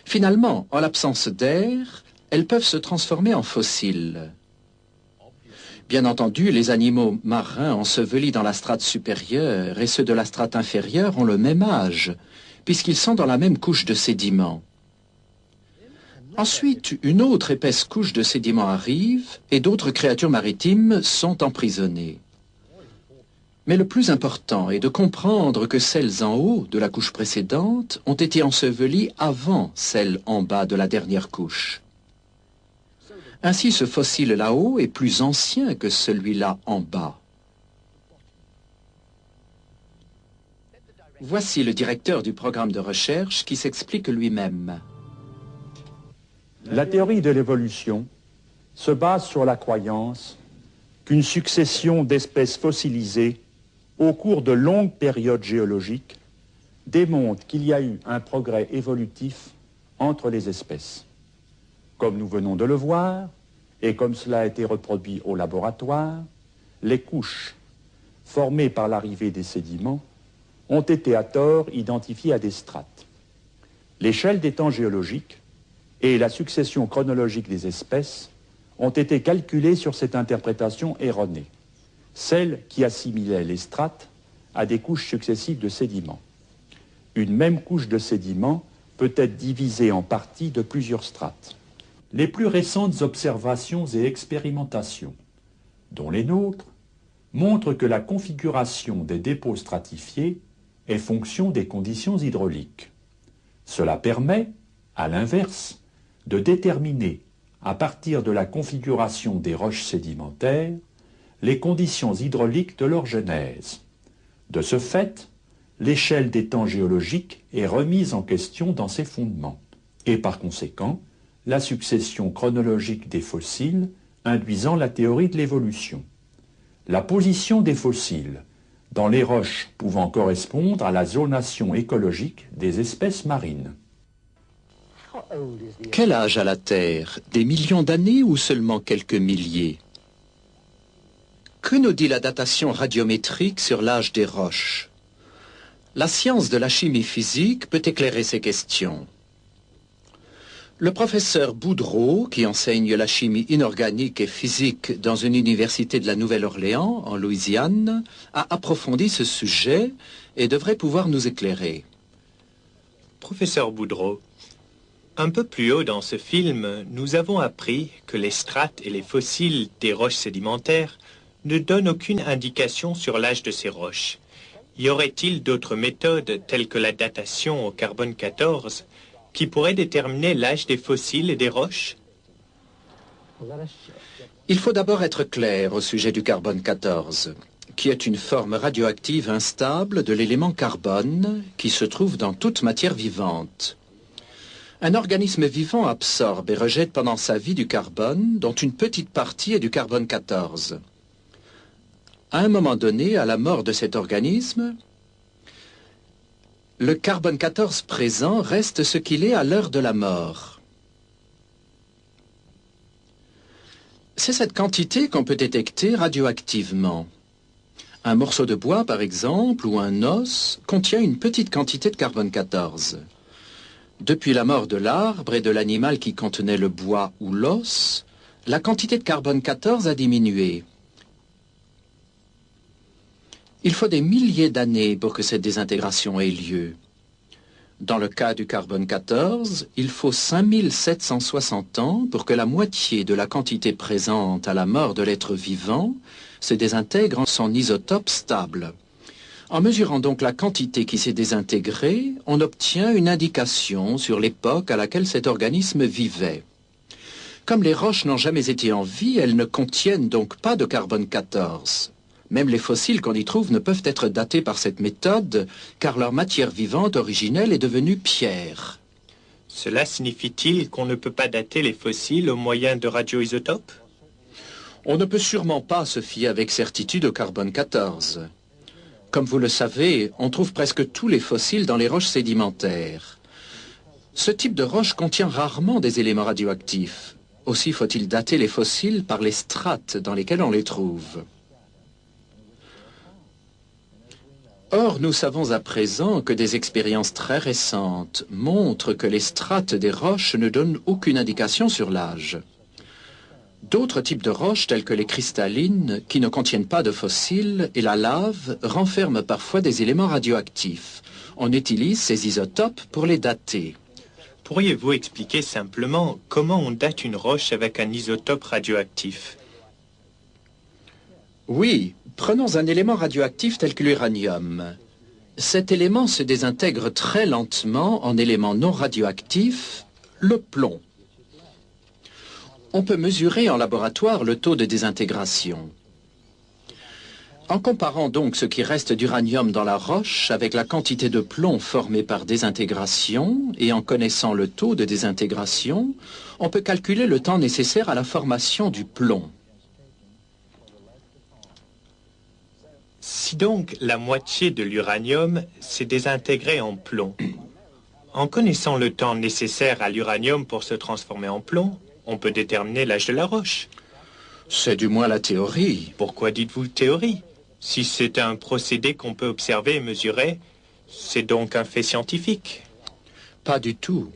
Finalement, en l'absence d'air, elles peuvent se transformer en fossiles. Bien entendu, les animaux marins ensevelis dans la strate supérieure et ceux de la strate inférieure ont le même âge, puisqu'ils sont dans la même couche de sédiments. Ensuite, une autre épaisse couche de sédiments arrive et d'autres créatures maritimes sont emprisonnées. Mais le plus important est de comprendre que celles en haut de la couche précédente ont été ensevelies avant celles en bas de la dernière couche. Ainsi, ce fossile là-haut est plus ancien que celui-là en bas. Voici le directeur du programme de recherche qui s'explique lui-même. La théorie de l'évolution se base sur la croyance qu'une succession d'espèces fossilisées au cours de longues périodes géologiques démontre qu'il y a eu un progrès évolutif entre les espèces. Comme nous venons de le voir, et comme cela a été reproduit au laboratoire, les couches formées par l'arrivée des sédiments ont été à tort identifiées à des strates. L'échelle des temps géologiques et la succession chronologique des espèces ont été calculées sur cette interprétation erronée, celle qui assimilait les strates à des couches successives de sédiments. Une même couche de sédiments peut être divisée en parties de plusieurs strates. Les plus récentes observations et expérimentations, dont les nôtres, montrent que la configuration des dépôts stratifiés est fonction des conditions hydrauliques. Cela permet, à l'inverse, de déterminer, à partir de la configuration des roches sédimentaires, les conditions hydrauliques de leur genèse. De ce fait, l'échelle des temps géologiques est remise en question dans ses fondements, et par conséquent, la succession chronologique des fossiles induisant la théorie de l'évolution. La position des fossiles dans les roches pouvant correspondre à la zonation écologique des espèces marines. Quel âge a la Terre? Des millions d'années ou seulement quelques milliers? Que nous dit la datation radiométrique sur l'âge des roches? La science de la chimie physique peut éclairer ces questions. Le professeur Boudreau, qui enseigne la chimie inorganique et physique dans une université de la Nouvelle-Orléans, en Louisiane, a approfondi ce sujet et devrait pouvoir nous éclairer. Professeur Boudreau, un peu plus haut dans ce film, nous avons appris que les strates et les fossiles des roches sédimentaires ne donnent aucune indication sur l'âge de ces roches. Y aurait-il d'autres méthodes, telles que la datation au carbone 14, qui pourraient déterminer l'âge des fossiles et des roches? Il faut d'abord être clair au sujet du carbone 14, qui est une forme radioactive instable de l'élément carbone qui se trouve dans toute matière vivante. Un organisme vivant absorbe et rejette pendant sa vie du carbone, dont une petite partie est du carbone 14. À un moment donné, à la mort de cet organisme, le carbone 14 présent reste ce qu'il est à l'heure de la mort. C'est cette quantité qu'on peut détecter radioactivement. Un morceau de bois, par exemple, ou un os, contient une petite quantité de carbone 14. Depuis la mort de l'arbre et de l'animal qui contenait le bois ou l'os, la quantité de carbone 14 a diminué. Il faut des milliers d'années pour que cette désintégration ait lieu. Dans le cas du carbone 14, il faut 5760 ans pour que la moitié de la quantité présente à la mort de l'être vivant se désintègre en son isotope stable. En mesurant donc la quantité qui s'est désintégrée, on obtient une indication sur l'époque à laquelle cet organisme vivait. Comme les roches n'ont jamais été en vie, elles ne contiennent donc pas de carbone 14. Même les fossiles qu'on y trouve ne peuvent être datés par cette méthode, car leur matière vivante originelle est devenue pierre. Cela signifie-t-il qu'on ne peut pas dater les fossiles au moyen de radioisotopes? On ne peut sûrement pas se fier avec certitude au carbone 14. Comme vous le savez, on trouve presque tous les fossiles dans les roches sédimentaires. Ce type de roche contient rarement des éléments radioactifs. Aussi faut-il dater les fossiles par les strates dans lesquelles on les trouve. Or, nous savons à présent que des expériences très récentes montrent que les strates des roches ne donnent aucune indication sur l'âge. D'autres types de roches, telles que les cristallines, qui ne contiennent pas de fossiles, et la lave, renferment parfois des éléments radioactifs. On utilise ces isotopes pour les dater. Pourriez-vous expliquer simplement comment on date une roche avec un isotope radioactif? Oui, prenons un élément radioactif tel que l'uranium. Cet élément se désintègre très lentement en élément non radioactif, le plomb. On peut mesurer en laboratoire le taux de désintégration. En comparant donc ce qui reste d'uranium dans la roche avec la quantité de plomb formée par désintégration et en connaissant le taux de désintégration, on peut calculer le temps nécessaire à la formation du plomb. Si donc la moitié de l'uranium s'est désintégrée en plomb, en connaissant le temps nécessaire à l'uranium pour se transformer en plomb, on peut déterminer l'âge de la roche. C'est du moins la théorie. Pourquoi dites-vous théorie? Si c'est un procédé qu'on peut observer et mesurer, c'est donc un fait scientifique. Pas du tout.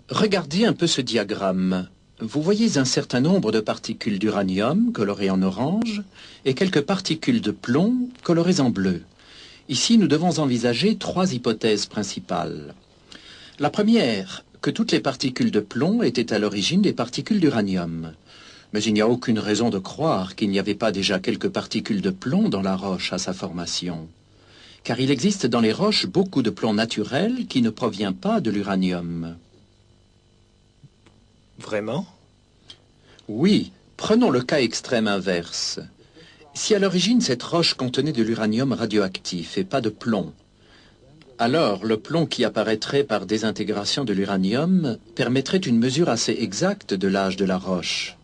Regardez un peu ce diagramme. Vous voyez un certain nombre de particules d'uranium colorées en orange et quelques particules de plomb colorées en bleu. Ici, nous devons envisager trois hypothèses principales. La première, que toutes les particules de plomb étaient à l'origine des particules d'uranium. Mais il n'y a aucune raison de croire qu'il n'y avait pas déjà quelques particules de plomb dans la roche à sa formation. Car il existe dans les roches beaucoup de plomb naturel qui ne provient pas de l'uranium. Vraiment? Oui, prenons le cas extrême inverse. Si à l'origine cette roche contenait de l'uranium radioactif et pas de plomb, alors le plomb qui apparaîtrait par désintégration de l'uranium permettrait une mesure assez exacte de l'âge de la roche.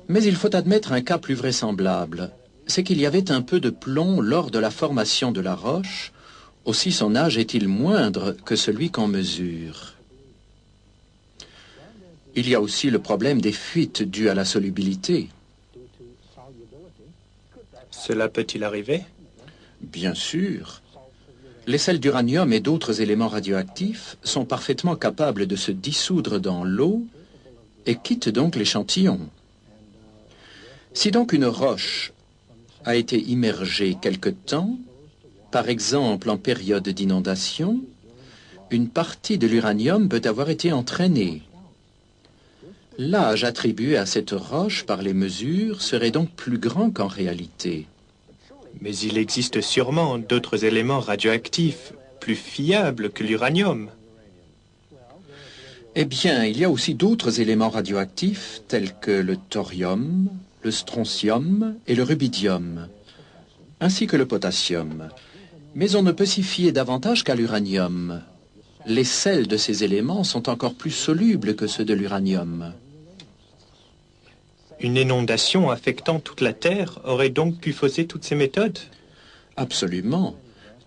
Mais il faut admettre un cas plus vraisemblable, c'est qu'il y avait un peu de plomb lors de la formation de la roche, aussi son âge est-il moindre que celui qu'on mesure. Il y a aussi le problème des fuites dues à la solubilité. Cela peut-il arriver? Bien sûr. Les sels d'uranium et d'autres éléments radioactifs sont parfaitement capables de se dissoudre dans l'eau et quittent donc l'échantillon. Si donc une roche a été immergée quelque temps, par exemple en période d'inondation, une partie de l'uranium peut avoir été entraînée. L'âge attribué à cette roche par les mesures serait donc plus grand qu'en réalité. Mais il existe sûrement d'autres éléments radioactifs plus fiables que l'uranium. Eh bien, il y a aussi d'autres éléments radioactifs tels que le thorium, le strontium et le rubidium, ainsi que le potassium. Mais on ne peut s'y fier davantage qu'à l'uranium. Les sels de ces éléments sont encore plus solubles que ceux de l'uranium. Une inondation affectant toute la Terre aurait donc pu fausser toutes ces méthodes? Absolument.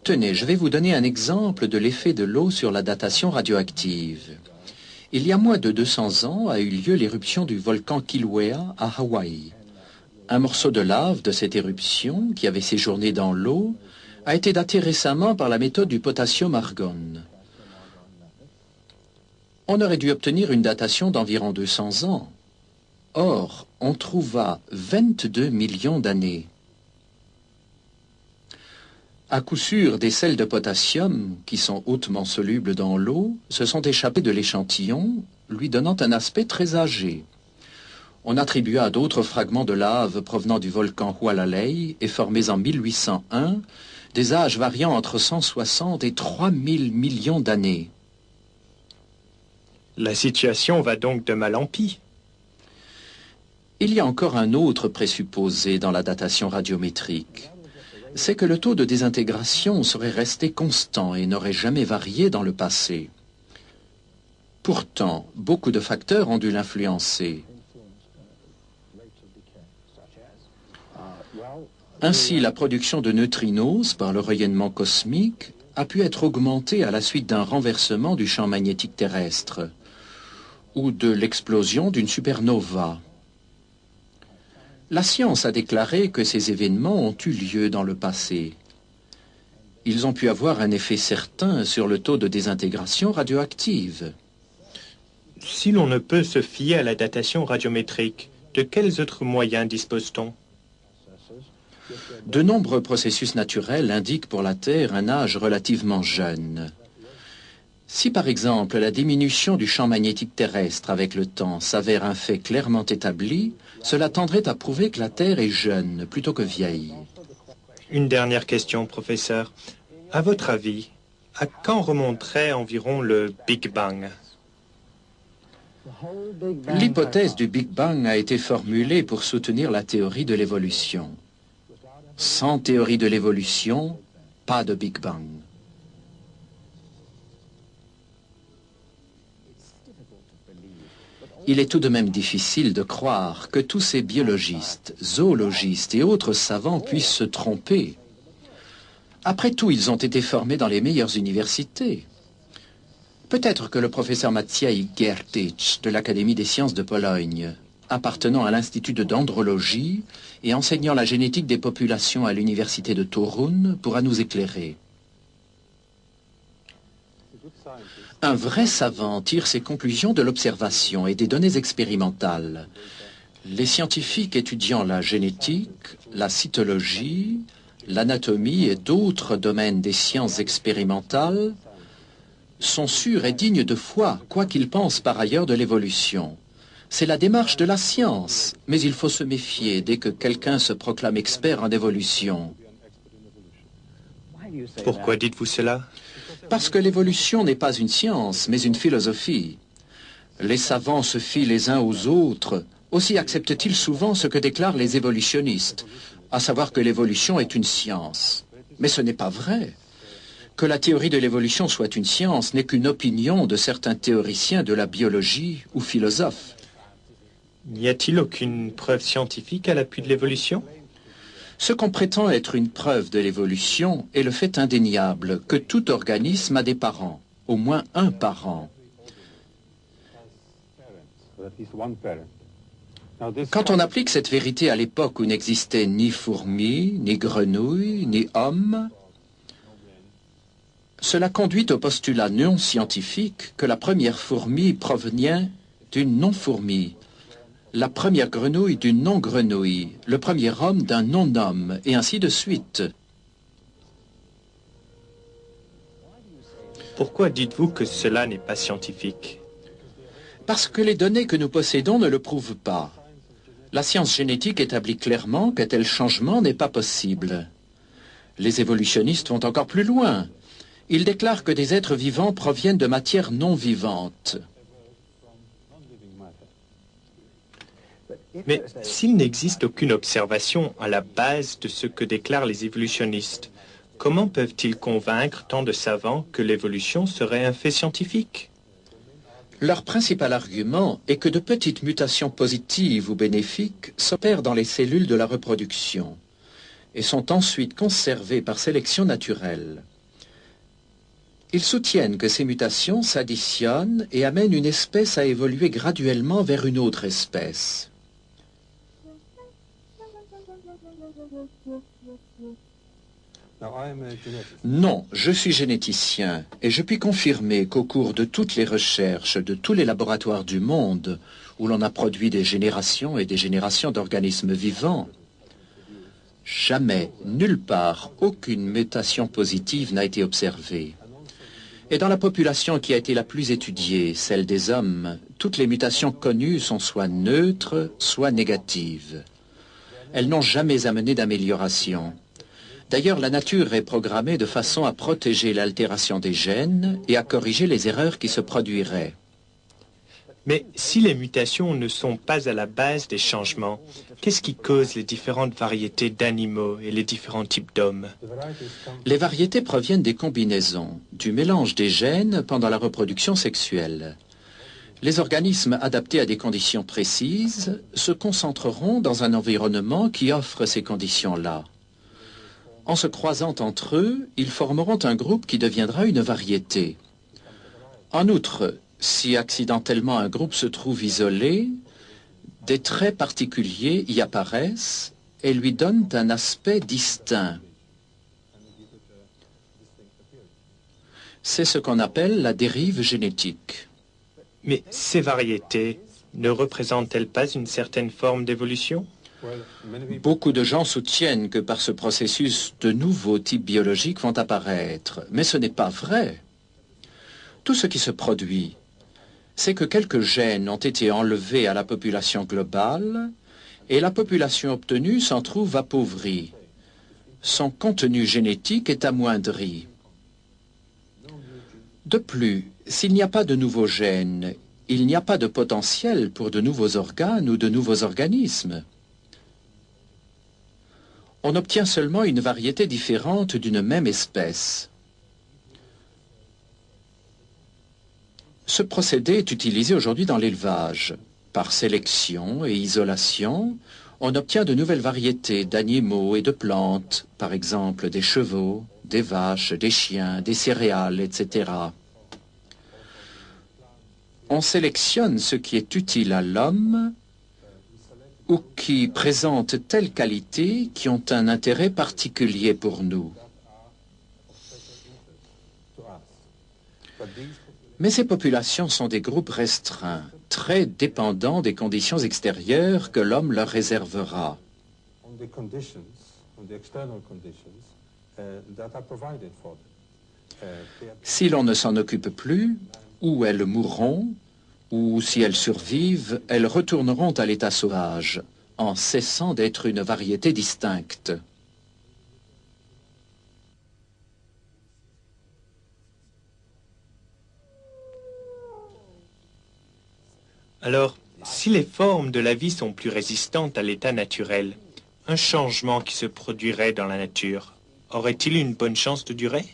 Tenez, je vais vous donner un exemple de l'effet de l'eau sur la datation radioactive. Il y a moins de 200 ans a eu lieu l'éruption du volcan Kilauea à Hawaï. Un morceau de lave de cette éruption, qui avait séjourné dans l'eau, a été daté récemment par la méthode du potassium-argon. On aurait dû obtenir une datation d'environ 200 ans. Or, on trouva 22 millions d'années. À coup sûr, des sels de potassium, qui sont hautement solubles dans l'eau, se sont échappés de l'échantillon, lui donnant un aspect très âgé. On attribua à d'autres fragments de lave provenant du volcan Hualalai et formés en 1801 des âges variant entre 160 et 3000 millions d'années. La situation va donc de mal en pis. Il y a encore un autre présupposé dans la datation radiométrique. C'est que le taux de désintégration serait resté constant et n'aurait jamais varié dans le passé. Pourtant, beaucoup de facteurs ont dû l'influencer. Ainsi, la production de neutrinos par le rayonnement cosmique a pu être augmentée à la suite d'un renversement du champ magnétique terrestre ou de l'explosion d'une supernova. La science a déclaré que ces événements ont eu lieu dans le passé. Ils ont pu avoir un effet certain sur le taux de désintégration radioactive. Si l'on ne peut se fier à la datation radiométrique, de quels autres moyens dispose-t-on? De nombreux processus naturels indiquent pour la Terre un âge relativement jeune. Si par exemple la diminution du champ magnétique terrestre avec le temps s'avère un fait clairement établi, cela tendrait à prouver que la Terre est jeune plutôt que vieille. Une dernière question, professeur. À votre avis, à quand remonterait environ le Big Bang? L'hypothèse du Big Bang a été formulée pour soutenir la théorie de l'évolution. Sans théorie de l'évolution, pas de Big Bang. Il est tout de même difficile de croire que tous ces biologistes, zoologistes et autres savants puissent se tromper. Après tout, ils ont été formés dans les meilleures universités. Peut-être que le professeur Maciej Giertych de l'Académie des sciences de Pologne, appartenant à l'Institut de dendrologie et enseignant la génétique des populations à l'université de Toruń, pourra nous éclairer. Un vrai savant tire ses conclusions de l'observation et des données expérimentales. Les scientifiques étudiant la génétique, la cytologie, l'anatomie et d'autres domaines des sciences expérimentales sont sûrs et dignes de foi, quoi qu'ils pensent par ailleurs de l'évolution. C'est la démarche de la science, mais il faut se méfier dès que quelqu'un se proclame expert en évolution. Pourquoi dites-vous cela? Parce que l'évolution n'est pas une science, mais une philosophie. Les savants se fient les uns aux autres. Aussi acceptent-ils souvent ce que déclarent les évolutionnistes, à savoir que l'évolution est une science. Mais ce n'est pas vrai. Que la théorie de l'évolution soit une science n'est qu'une opinion de certains théoriciens de la biologie ou philosophes. N'y a-t-il aucune preuve scientifique à l'appui de l'évolution? Ce qu'on prétend être une preuve de l'évolution est le fait indéniable que tout organisme a des parents, au moins un parent. Quand on applique cette vérité à l'époque où n'existaient ni fourmis, ni grenouilles, ni hommes, cela conduit au postulat non scientifique que la première fourmi provenait d'une non-fourmi, la première grenouille d'une non-grenouille, le premier homme d'un non-homme, et ainsi de suite. Pourquoi dites-vous que cela n'est pas scientifique? Parce que les données que nous possédons ne le prouvent pas. La science génétique établit clairement qu'un tel changement n'est pas possible. Les évolutionnistes vont encore plus loin. Ils déclarent que des êtres vivants proviennent de matière non vivante. Mais s'il n'existe aucune observation à la base de ce que déclarent les évolutionnistes, comment peuvent-ils convaincre tant de savants que l'évolution serait un fait scientifique? Leur principal argument est que de petites mutations positives ou bénéfiques s'opèrent dans les cellules de la reproduction et sont ensuite conservées par sélection naturelle. Ils soutiennent que ces mutations s'additionnent et amènent une espèce à évoluer graduellement vers une autre espèce. Non, je suis généticien et je puis confirmer qu'au cours de toutes les recherches de tous les laboratoires du monde où l'on a produit des générations et des générations d'organismes vivants, jamais, nulle part, aucune mutation positive n'a été observée. Et dans la population qui a été la plus étudiée, celle des hommes, toutes les mutations connues sont soit neutres, soit négatives. Elles n'ont jamais amené d'amélioration. D'ailleurs, la nature est programmée de façon à protéger l'altération des gènes et à corriger les erreurs qui se produiraient. Mais si les mutations ne sont pas à la base des changements, qu'est-ce qui cause les différentes variétés d'animaux et les différents types d'hommes? Les variétés proviennent des combinaisons, du mélange des gènes pendant la reproduction sexuelle. Les organismes adaptés à des conditions précises se concentreront dans un environnement qui offre ces conditions-là. En se croisant entre eux, ils formeront un groupe qui deviendra une variété. En outre, si accidentellement un groupe se trouve isolé, des traits particuliers y apparaissent et lui donnent un aspect distinct. C'est ce qu'on appelle la dérive génétique. Mais ces variétés ne représentent-elles pas une certaine forme d'évolution? Beaucoup de gens soutiennent que par ce processus, de nouveaux types biologiques vont apparaître. Mais ce n'est pas vrai. Tout ce qui se produit, c'est que quelques gènes ont été enlevés à la population globale et la population obtenue s'en trouve appauvrie. Son contenu génétique est amoindri. De plus, s'il n'y a pas de nouveaux gènes, il n'y a pas de potentiel pour de nouveaux organes ou de nouveaux organismes. On obtient seulement une variété différente d'une même espèce. Ce procédé est utilisé aujourd'hui dans l'élevage. Par sélection et isolation, on obtient de nouvelles variétés d'animaux et de plantes, par exemple des chevaux, des vaches, des chiens, des céréales, etc. On sélectionne ce qui est utile à l'homme ou qui présentent telles qualités qui ont un intérêt particulier pour nous. Mais ces populations sont des groupes restreints, très dépendants des conditions extérieures que l'homme leur réservera. Si l'on ne s'en occupe plus, ou elles mourront, ou si elles survivent, elles retourneront à l'état sauvage, en cessant d'être une variété distincte. Alors, si les formes de la vie sont plus résistantes à l'état naturel, un changement qui se produirait dans la nature aurait-il une bonne chance de durer?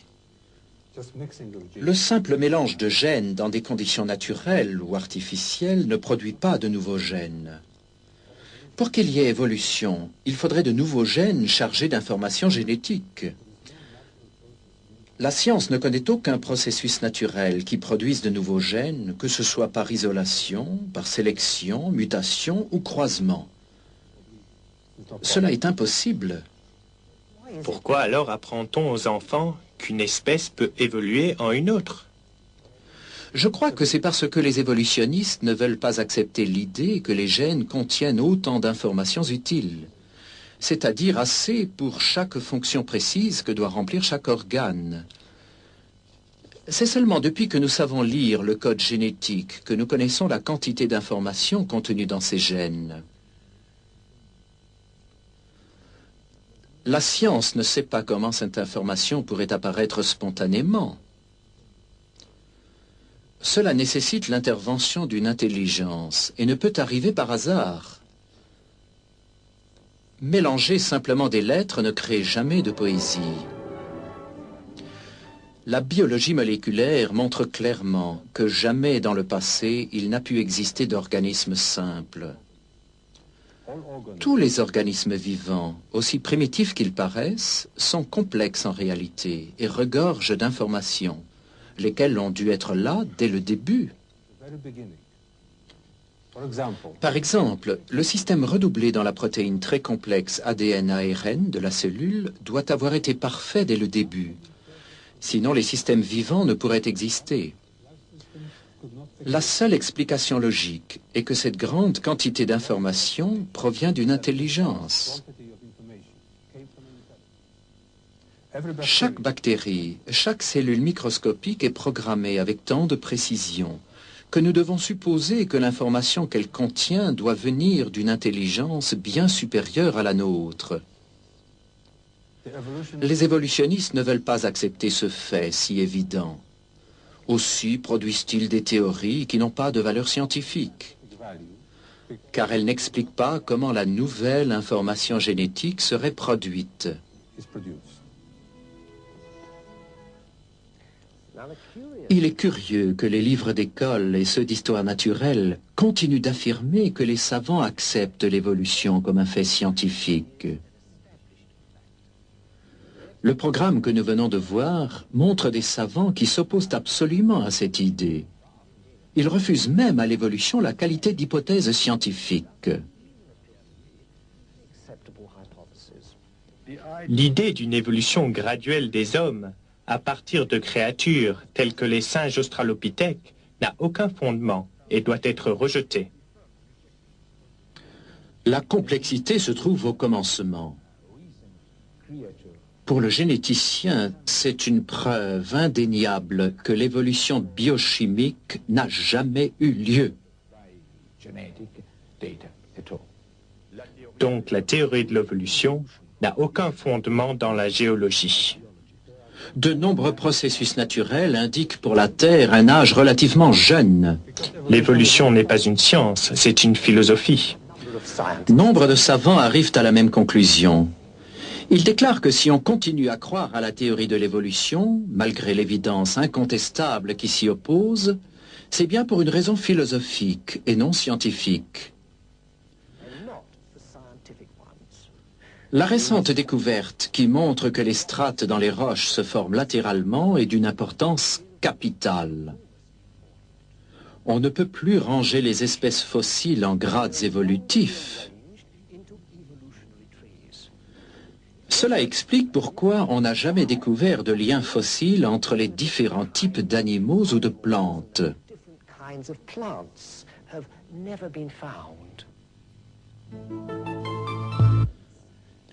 Le simple mélange de gènes dans des conditions naturelles ou artificielles ne produit pas de nouveaux gènes. Pour qu'il y ait évolution, il faudrait de nouveaux gènes chargés d'informations génétiques. La science ne connaît aucun processus naturel qui produise de nouveaux gènes, que ce soit par isolation, par sélection, mutation ou croisement. Cela est impossible. Pourquoi alors apprend-on aux enfants qu'une espèce peut évoluer en une autre? Je crois que c'est parce que les évolutionnistes ne veulent pas accepter l'idée que les gènes contiennent autant d'informations utiles, c'est-à-dire assez pour chaque fonction précise que doit remplir chaque organe. C'est seulement depuis que nous savons lire le code génétique que nous connaissons la quantité d'informations contenues dans ces gènes. La science ne sait pas comment cette information pourrait apparaître spontanément. Cela nécessite l'intervention d'une intelligence et ne peut arriver par hasard. Mélanger simplement des lettres ne crée jamais de poésie. La biologie moléculaire montre clairement que jamais dans le passé il n'a pu exister d'organisme simple. Tous les organismes vivants, aussi primitifs qu'ils paraissent, sont complexes en réalité et regorgent d'informations, lesquelles ont dû être là dès le début. Par exemple, le système redoublé dans la protéine très complexe ADN-ARN de la cellule doit avoir été parfait dès le début. Sinon, les systèmes vivants ne pourraient exister. La seule explication logique est que cette grande quantité d'informations provient d'une intelligence. Chaque bactérie, chaque cellule microscopique est programmée avec tant de précision que nous devons supposer que l'information qu'elle contient doit venir d'une intelligence bien supérieure à la nôtre. Les évolutionnistes ne veulent pas accepter ce fait si évident. Aussi produisent-ils des théories qui n'ont pas de valeur scientifique, car elles n'expliquent pas comment la nouvelle information génétique serait produite. Il est curieux que les livres d'école et ceux d'histoire naturelle continuent d'affirmer que les savants acceptent l'évolution comme un fait scientifique. Le programme que nous venons de voir montre des savants qui s'opposent absolument à cette idée. Ils refusent même à l'évolution la qualité d'hypothèse scientifique. L'idée d'une évolution graduelle des hommes à partir de créatures telles que les singes australopithèques n'a aucun fondement et doit être rejetée. La complexité se trouve au commencement. Pour le généticien, c'est une preuve indéniable que l'évolution biochimique n'a jamais eu lieu. Donc la théorie de l'évolution n'a aucun fondement dans la géologie. De nombreux processus naturels indiquent pour la Terre un âge relativement jeune. L'évolution n'est pas une science, c'est une philosophie. Nombre de savants arrivent à la même conclusion. Ils déclarent que si on continue à croire à la théorie de l'évolution, malgré l'évidence incontestable qui s'y oppose, c'est bien pour une raison philosophique et non scientifique. La récente découverte qui montre que les strates dans les roches se forment latéralement est d'une importance capitale. On ne peut plus ranger les espèces fossiles en grades évolutifs. Cela explique pourquoi on n'a jamais découvert de lien fossile entre les différents types d'animaux ou de plantes.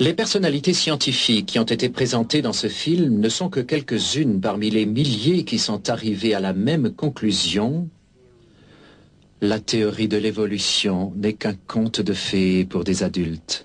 Les personnalités scientifiques qui ont été présentées dans ce film ne sont que quelques-unes parmi les milliers qui sont arrivées à la même conclusion. La théorie de l'évolution n'est qu'un conte de fées pour des adultes.